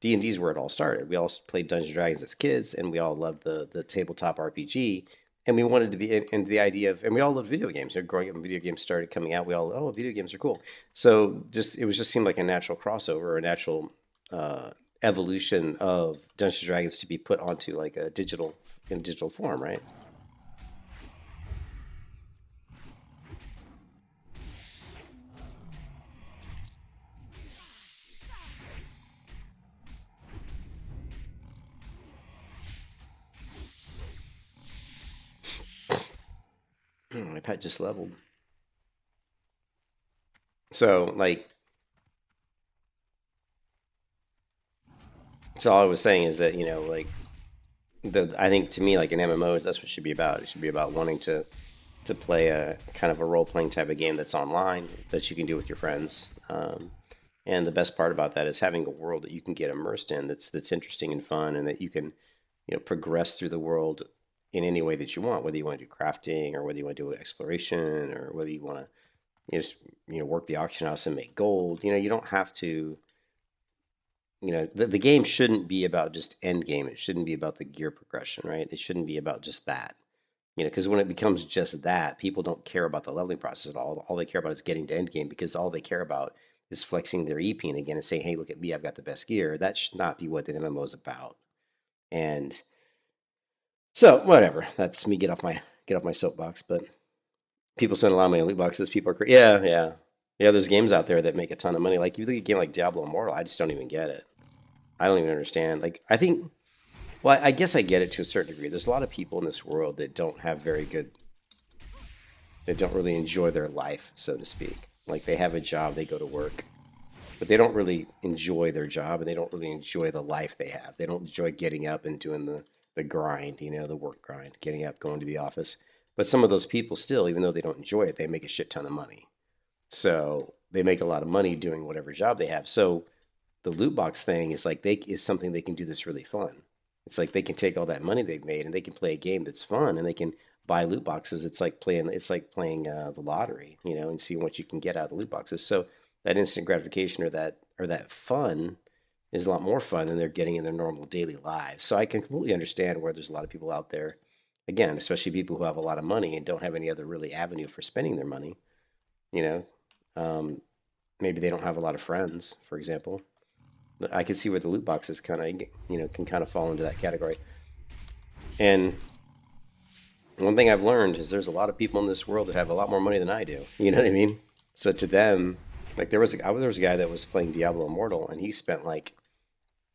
D&D is where it all started. We all played Dungeons and Dragons as kids, and we all loved the tabletop RPG. And we wanted to be in the idea of, and we all loved video games. Growing up when video games started coming out, we all, video games are cool. So it seemed like a natural crossover, a natural evolution of Dungeons and Dragons to be put onto like in digital form, right? My pet just leveled. So all I was saying is that, I think to me, like an MMO, that's what it should be about. It should be about wanting to play a kind of a role-playing type of game that's online, that you can do with your friends. And the best part about that is having a world that you can get immersed in, that's interesting and fun, and that you can, progress through the world in any way that you want, whether you want to do crafting, or whether you want to do exploration, or whether you want to just work the auction house and make gold. You don't have to. The game shouldn't be about just end game. It shouldn't be about the gear progression, right? It shouldn't be about just that. Because when it becomes just that, people don't care about the leveling process at all. All they care about is getting to end game, because all they care about is flexing their EPing again and saying, "Hey, look at me! I've got the best gear." That should not be what an MMO is about. And so, whatever. That's me. Get off my soapbox. But people spend a lot of money on loot boxes. People are yeah. There's games out there that make a ton of money. Like you look at a game like Diablo Immortal, I just don't even get it. I don't even understand. Like I think, well, I guess I get it to a certain degree. There's a lot of people in this world that don't really enjoy their life, so to speak. Like they have a job, they go to work, but they don't really enjoy their job, and they don't really enjoy the life they have. They don't enjoy getting up and doing the grind, the work grind, getting up, going to the office. But some of those people still, even though they don't enjoy it, they make a shit ton of money. So they make a lot of money doing whatever job they have. So the loot box thing is like is something they can do that's really fun. It's like they can take all that money they've made and they can play a game that's fun, and they can buy loot boxes. It's like playing the lottery, and see what you can get out of the loot boxes. So that instant gratification or that fun is a lot more fun than they're getting in their normal daily lives. So I can completely understand where there's a lot of people out there, again, especially people who have a lot of money and don't have any other really avenue for spending their money. Maybe they don't have a lot of friends, for example. I can see where the loot boxes kind of, can kind of fall into that category. And one thing I've learned is there's a lot of people in this world that have a lot more money than I do. You know what I mean? So to them, like there was a guy that was playing Diablo Immortal, and he spent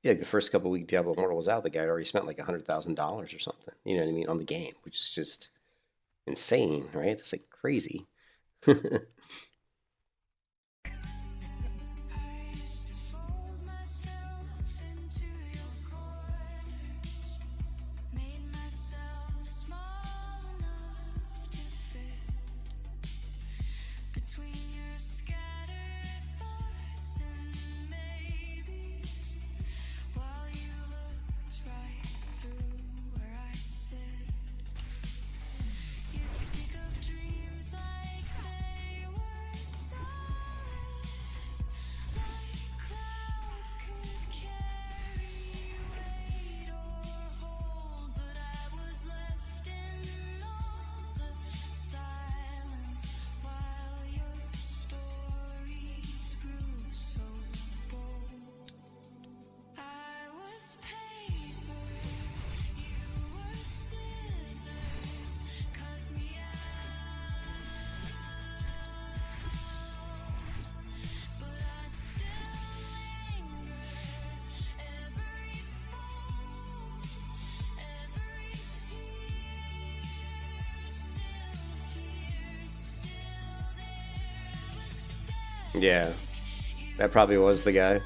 the first couple of weeks Diablo Immortal was out, the guy had already spent like $100,000 or something. You know what I mean, on the game, which is just insane, right? That's like crazy. Yeah, that probably was the guy.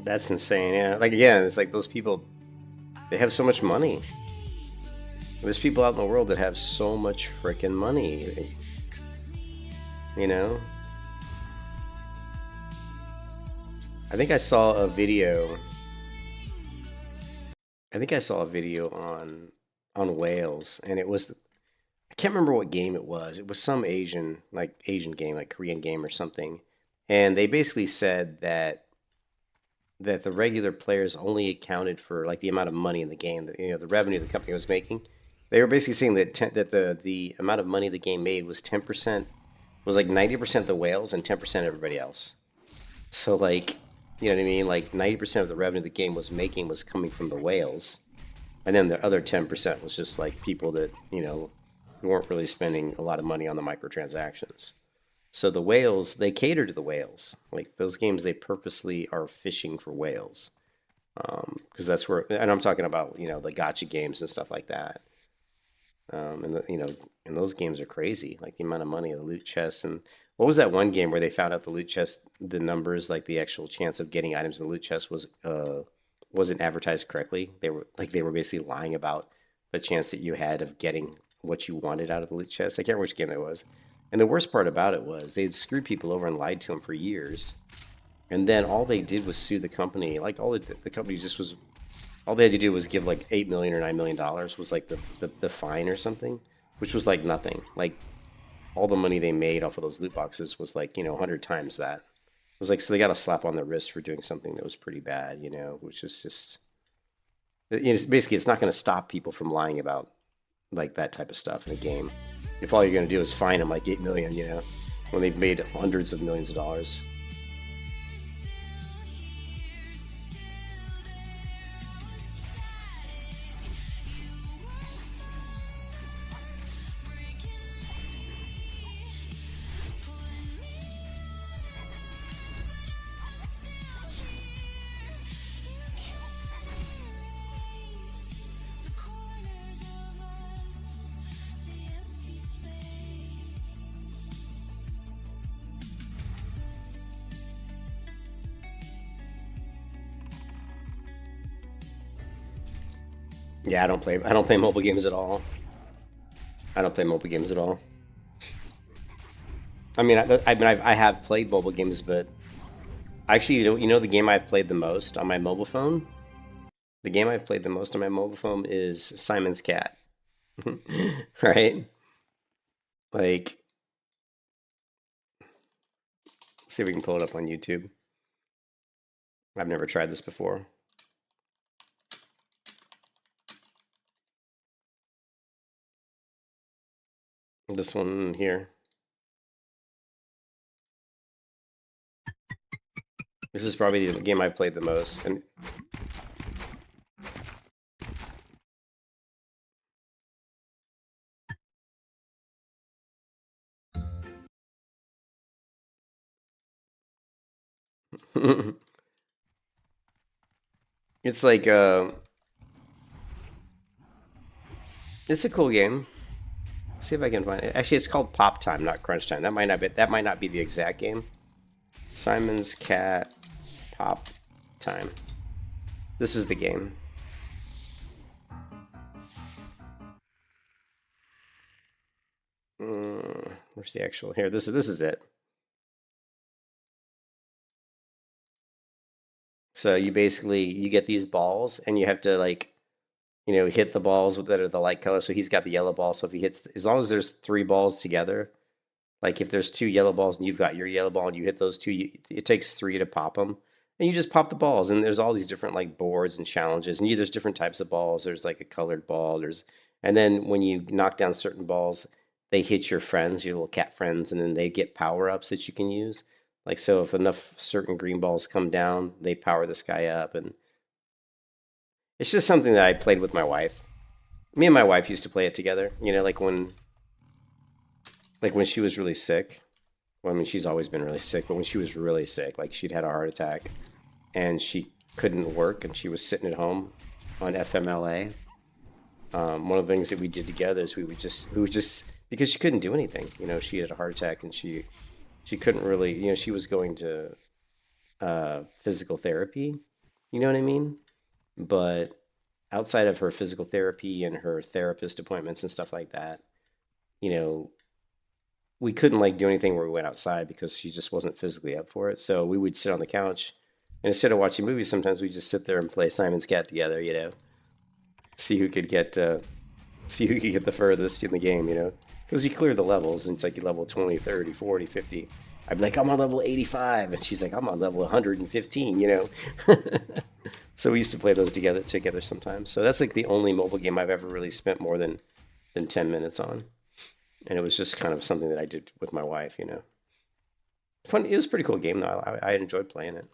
That's insane. Yeah, like again, it's like those people. They have so much money. There's people out in the world that have so much freaking money. You know. I think I saw a video. I think I saw a video on whales, and it was I can't remember what game it was. It was some Asian game, like Korean game or something. And they basically said that the regular players only accounted for like the amount of money in the game, that, the revenue the company was making. They were basically saying that the amount of money the game made was 10%, was like 90% the whales and 10% everybody else. So like, you know what I mean? Like 90% of the revenue the game was making was coming from the whales, and then the other 10% was just like people that weren't really spending a lot of money on the microtransactions. So the whales, they cater to the whales. Like those games, they purposely are fishing for whales, because that's where. And I'm talking about the gotcha games and stuff like that. And those games are crazy. Like the amount of money, the loot chests, and what was that one game where they found out the loot chest, the numbers, like the actual chance of getting items in the loot chest wasn't advertised correctly. They were basically lying about the chance that you had of getting what you wanted out of the loot chest. I can't remember which game that was. And the worst part about it was they'd screwed people over and lied to them for years. And then all they did was sue the company. Like the company just was, all they had to do was give like $8 million or $9 million was like the fine or something, which was like nothing. Like all the money they made off of those loot boxes was like 100 times that. It was like, so they got a slap on the wrist for doing something that was pretty bad, which is just, basically it's not going to stop people from lying about like that type of stuff in a game. If all you're going to do is fine them like 8 million, when they've made hundreds of millions of dollars. Yeah, I don't play mobile games at all. I don't play mobile games at all. I mean, I have played mobile games, but actually, the game I've played the most on my mobile phone. The game I've played the most on my mobile phone is Simon's Cat. Right? Like, see if we can pull it up on YouTube. I've never tried this before. This one here. This is probably the game I've played the most. And It's like it's a cool game. See if I can find it. Actually, it's called Pop Time, not Crunch Time. That might not be the exact game. Simon's Cat Pop Time. This is the game. Where's the actual here? This is it. So you basically you get these balls and you have to like hit the balls that are the light color. So he's got the yellow ball. So if he hits, as long as there's 3 balls together, like if there's 2 yellow balls and you've got your yellow ball and you hit those 2, it takes 3 to pop them. And you just pop the balls. And there's all these different like boards and challenges. And there's different types of balls. There's like a colored ball. And then when you knock down certain balls, they hit your friends, your little cat friends, and then they get power ups that you can use. Like so, if enough certain green balls come down, they power this guy up, and it's just something that I played with my wife. Me and my wife used to play it together. Like when she was really sick. Well, I mean, she's always been really sick, but when she was really sick, like she'd had a heart attack, and she couldn't work, and she was sitting at home on FMLA. One of the things that we did together is we would just because she couldn't do anything. She had a heart attack, and she couldn't really. She was going to physical therapy. You know what I mean? But outside of her physical therapy and her therapist appointments and stuff like that, you know, we couldn't like do anything where we went outside because she just wasn't physically up for it. So we would sit on the couch, and instead of watching movies, sometimes we just sit there and play Simon's Cat together. See who could get the furthest in the game. Because you clear the levels, and it's like you level 20, 30, 40, 50. I'd be like, I'm on level 85, and she's like, I'm on level 115. So we used to play those together sometimes. So that's like the only mobile game I've ever really spent more than 10 minutes on. And it was just kind of something that I did with my wife. Fun. It was a pretty cool game though. I enjoyed playing it.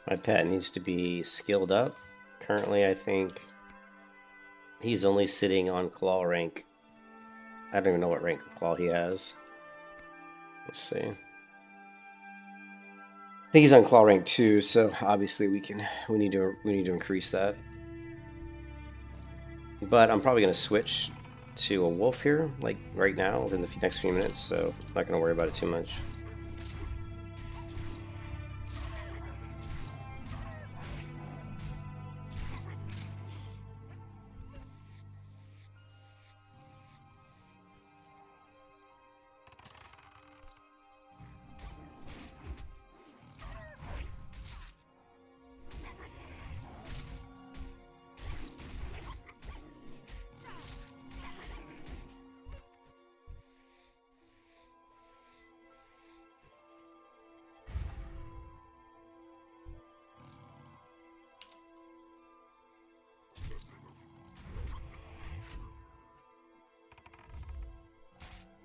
My pet needs to be skilled up. Currently, I think he's only sitting on claw rank. I don't even know what rank of claw he has. Let's see. I think he's on claw rank 2, so obviously we need to increase that. But I'm probably gonna switch to a wolf here, like right now, within the next few minutes, so I'm not gonna worry about it too much.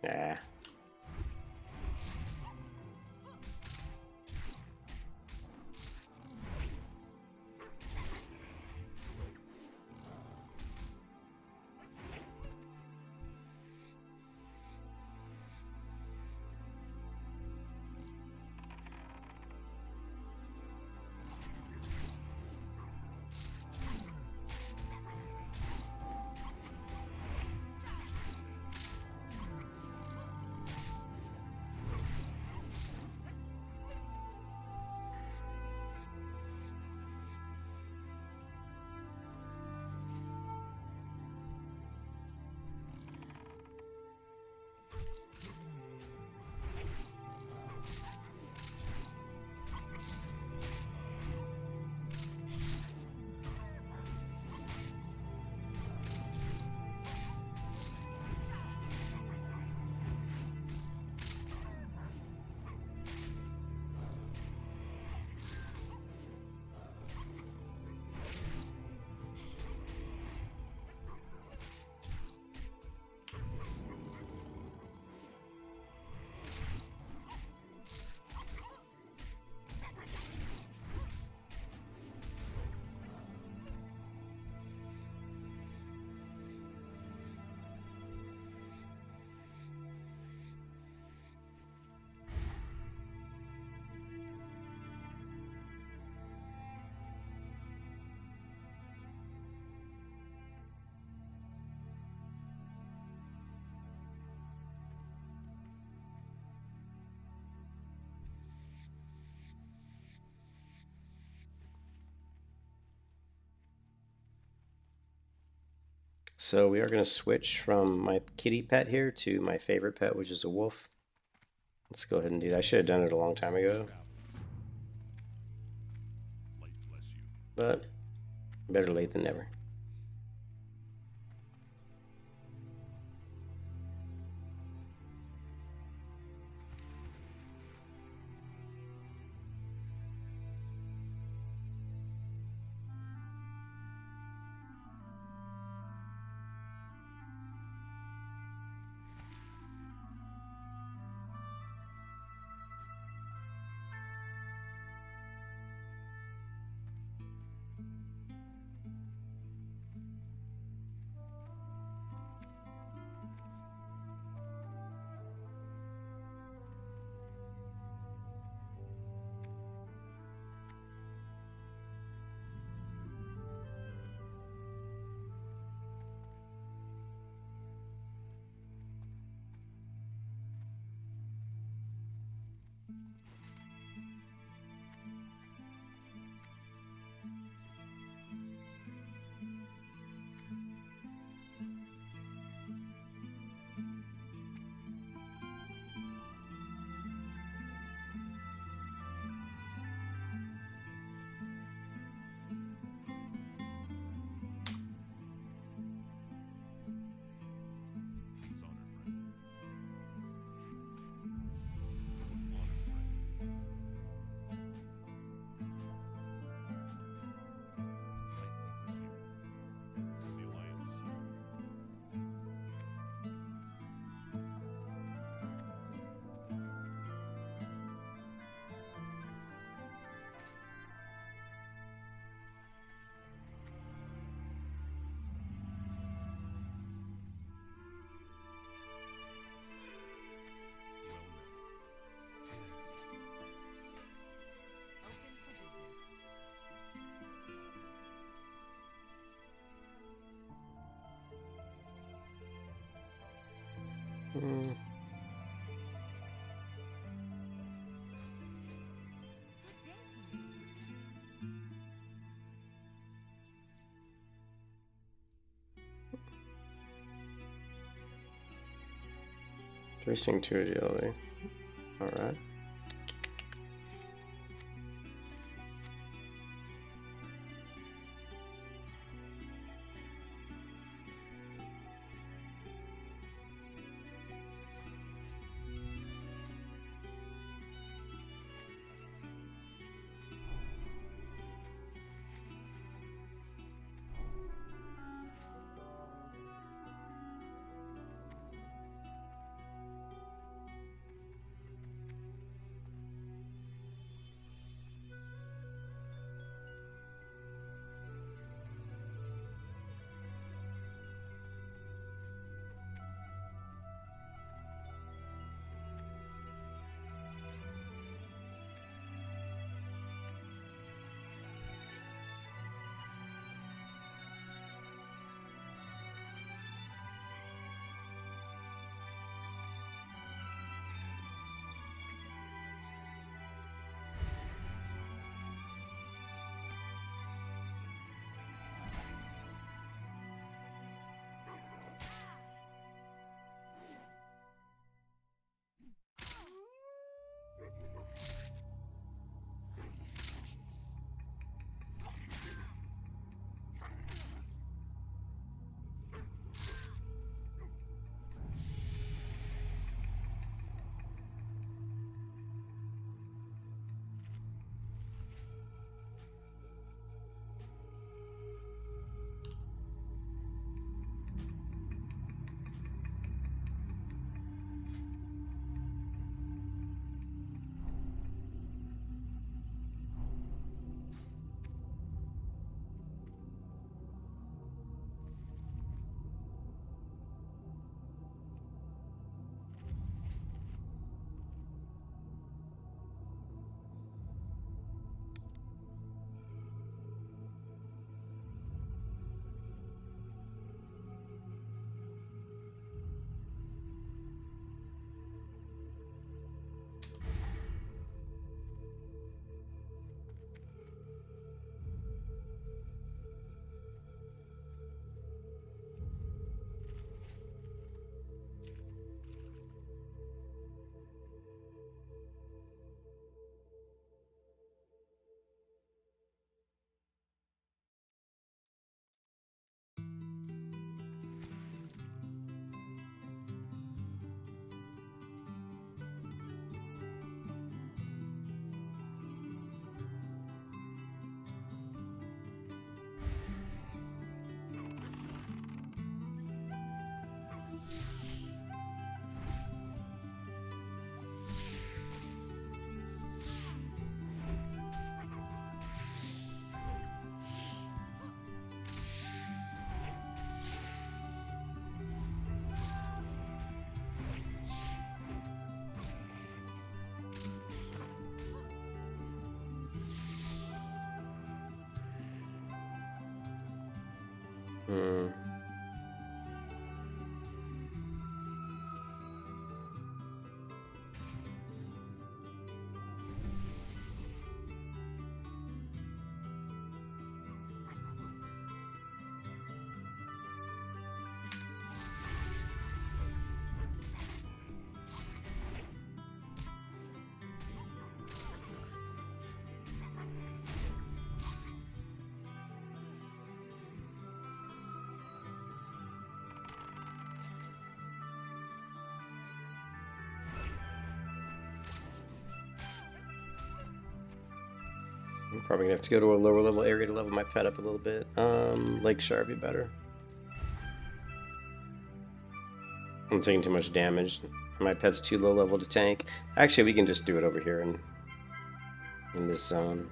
Yeah. So we are going to switch from my kitty pet here to my favorite pet, which is a wolf. Let's go ahead and do that. I should have done it a long time ago. But better late than never. Mm. Three-string, two agility. Alright. Hmm. I'm probably gonna have to go to a lower level area to level my pet up a little bit. Lakeshire would be better. I'm taking too much damage. My pet's too low level to tank. Actually, we can just do it over here in this zone.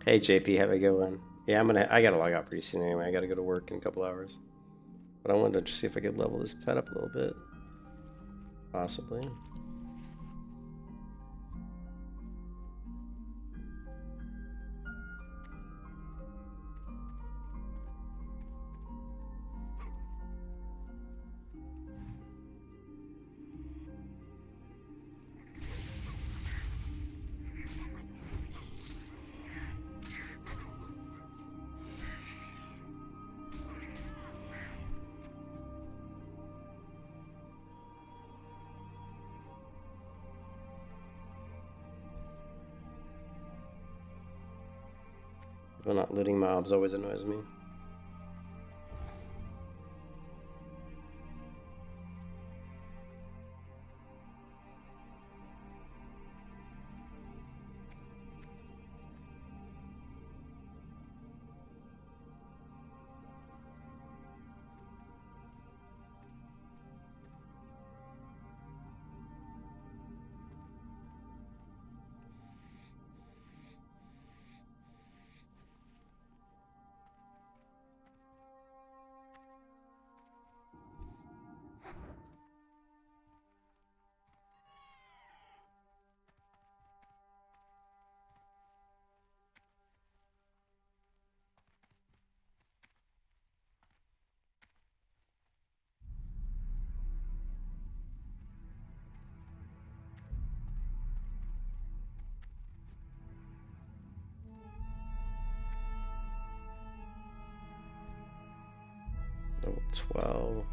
Hey JP, how we going? Yeah, I gotta log out pretty soon anyway. I gotta go to work in a couple hours. But I wanted to just see if I could level this pet up a little bit. Possibly. People not looting mobs always annoys me. Level 12.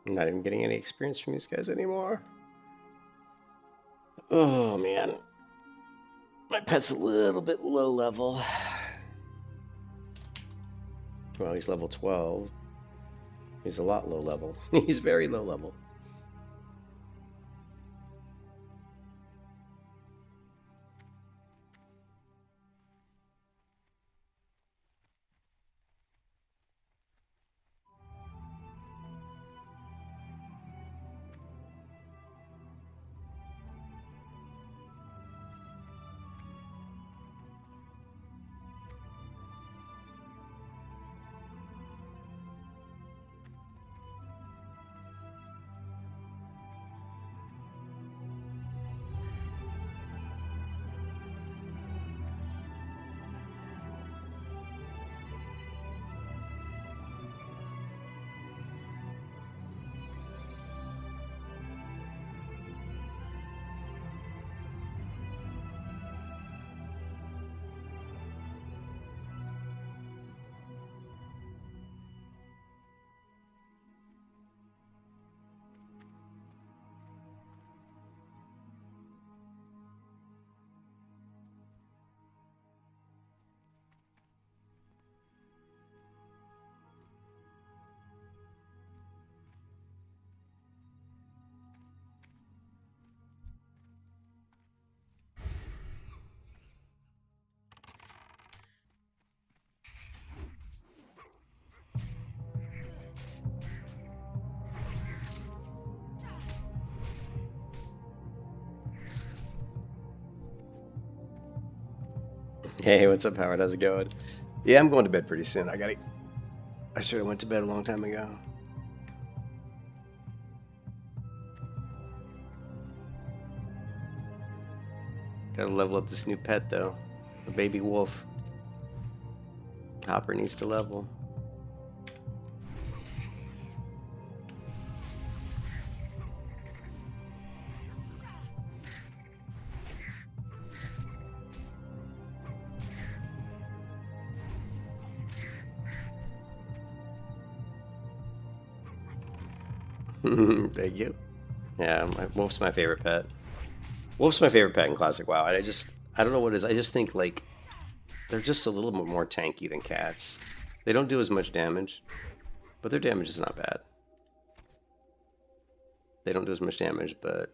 I'm not even getting any experience from these guys anymore. Oh man. My pet's a little bit low level. Well, he's level 12. He's a lot low level. He's very low level. Hey, what's up, Howard? How's it going? Yeah, I'm going to bed pretty soon. I should have went to bed a long time ago. Gotta level up this new pet though. A baby wolf. Hopper needs to level. Thank you. Yeah, Wolf's my favorite pet. Wolf's my favorite pet in Classic WoW. I don't know what it is. I just think like they're just a little bit more tanky than cats. They don't do as much damage, but their damage is not bad. They don't do as much damage, but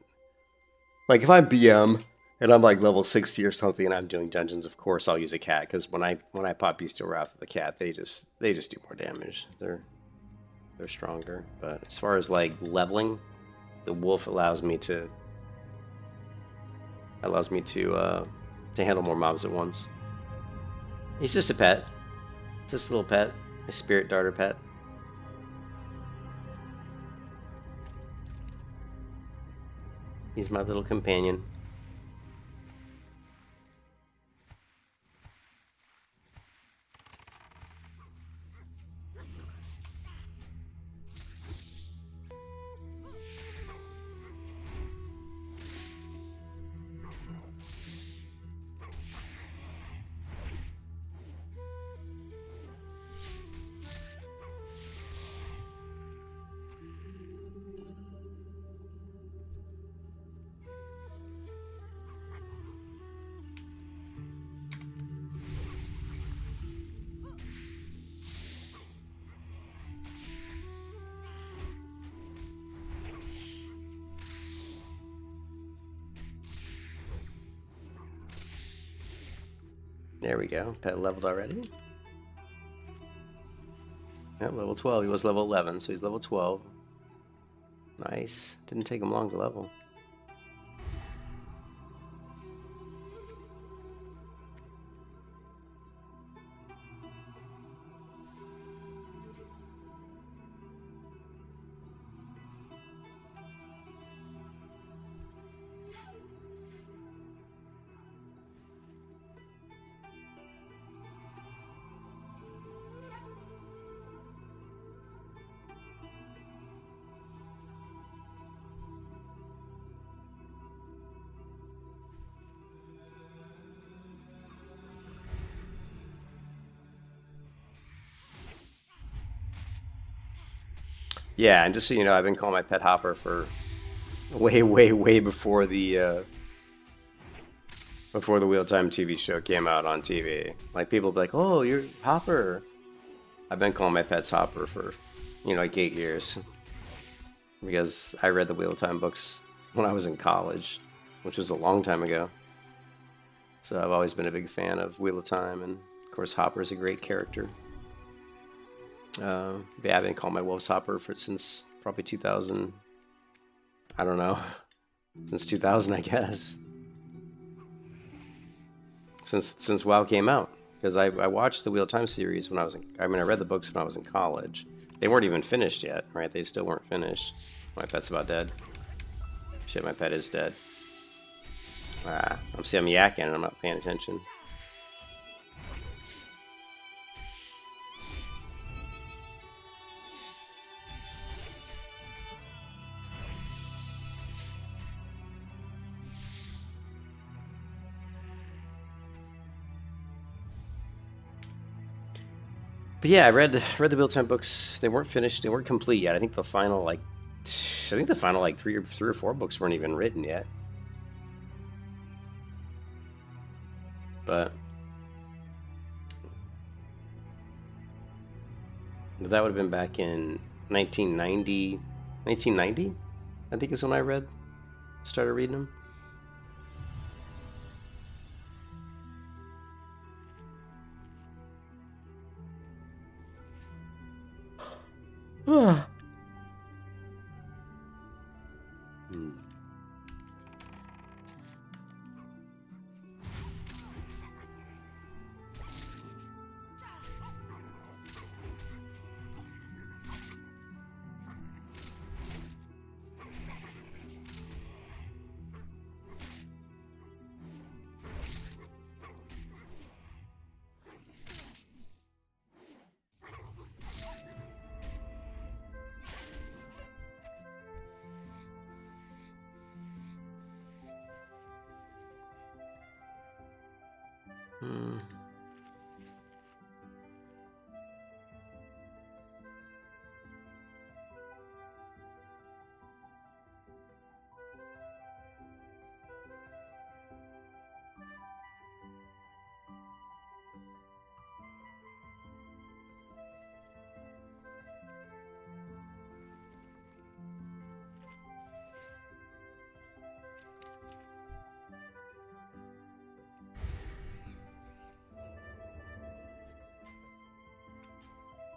like if I'm BM and I'm like level 60 or something and I'm doing dungeons, of course I'll use a cat because when I pop Bestial Wrath with the cat, they just do more damage. They're stronger. But as far as like leveling, the wolf allows me to handle more mobs at once. He's just a pet. It's just a little pet, a spirit darter pet. He's my little companion. There we go. Pet leveled already. Yeah, level 12. He was level 11, so he's level 12. Nice. Didn't take him long to level. Yeah, and just so you know, I've been calling my pet Hopper for way, way, way before the Wheel Time TV show came out on TV. Like people be like, "Oh, you're Hopper." I've been calling my pets Hopper for, like 8 years because I read the Wheel Time books when I was in college, which was a long time ago. So I've always been a big fan of Wheel of Time, and of course Hopper's a great character. Yeah, I've been calling my wolves Hopper since probably 2000. I don't know, since 2000, I guess. Since WoW came out, because I watched the Wheel of Time series when I read the books when I was in college. They weren't even finished yet, right? They still weren't finished. My pet's about dead. Shit, my pet is dead. I'm yakking and I'm not paying attention. But yeah, I read the Wheel of Time books. They weren't finished. They weren't complete yet. I think the final three or four books weren't even written yet. But that would have been back in 1990. 1990, I think is when I started reading them.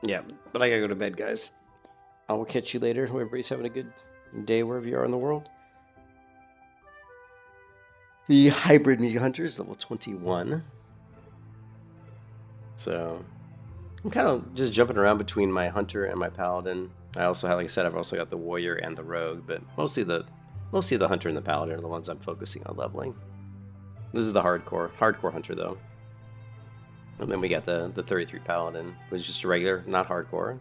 Yeah, but I gotta go to bed, guys. I will catch you later. Hope everybody's having a good day wherever you are in the world. The Hybrid Meat Hunter is level 21. So I'm kind of just jumping around between my Hunter and my Paladin. I also have, like I said, I've also got the Warrior and the Rogue, but mostly the Hunter and the Paladin are the ones I'm focusing on leveling. This is the hardcore Hunter, though. And then we got the 33 Paladin, which is just a regular, not hardcore.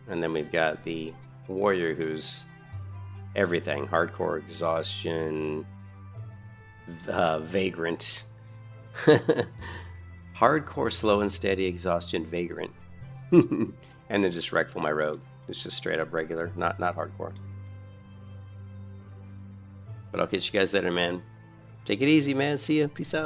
And then we've got the Warrior, who's everything. Hardcore, Exhaustion, Vagrant. Hardcore, Slow and Steady, Exhaustion, Vagrant. And then just Wreckful, my Rogue. It's just straight up regular, not hardcore. But I'll catch you guys later, man. Take it easy, man. See ya. Peace out.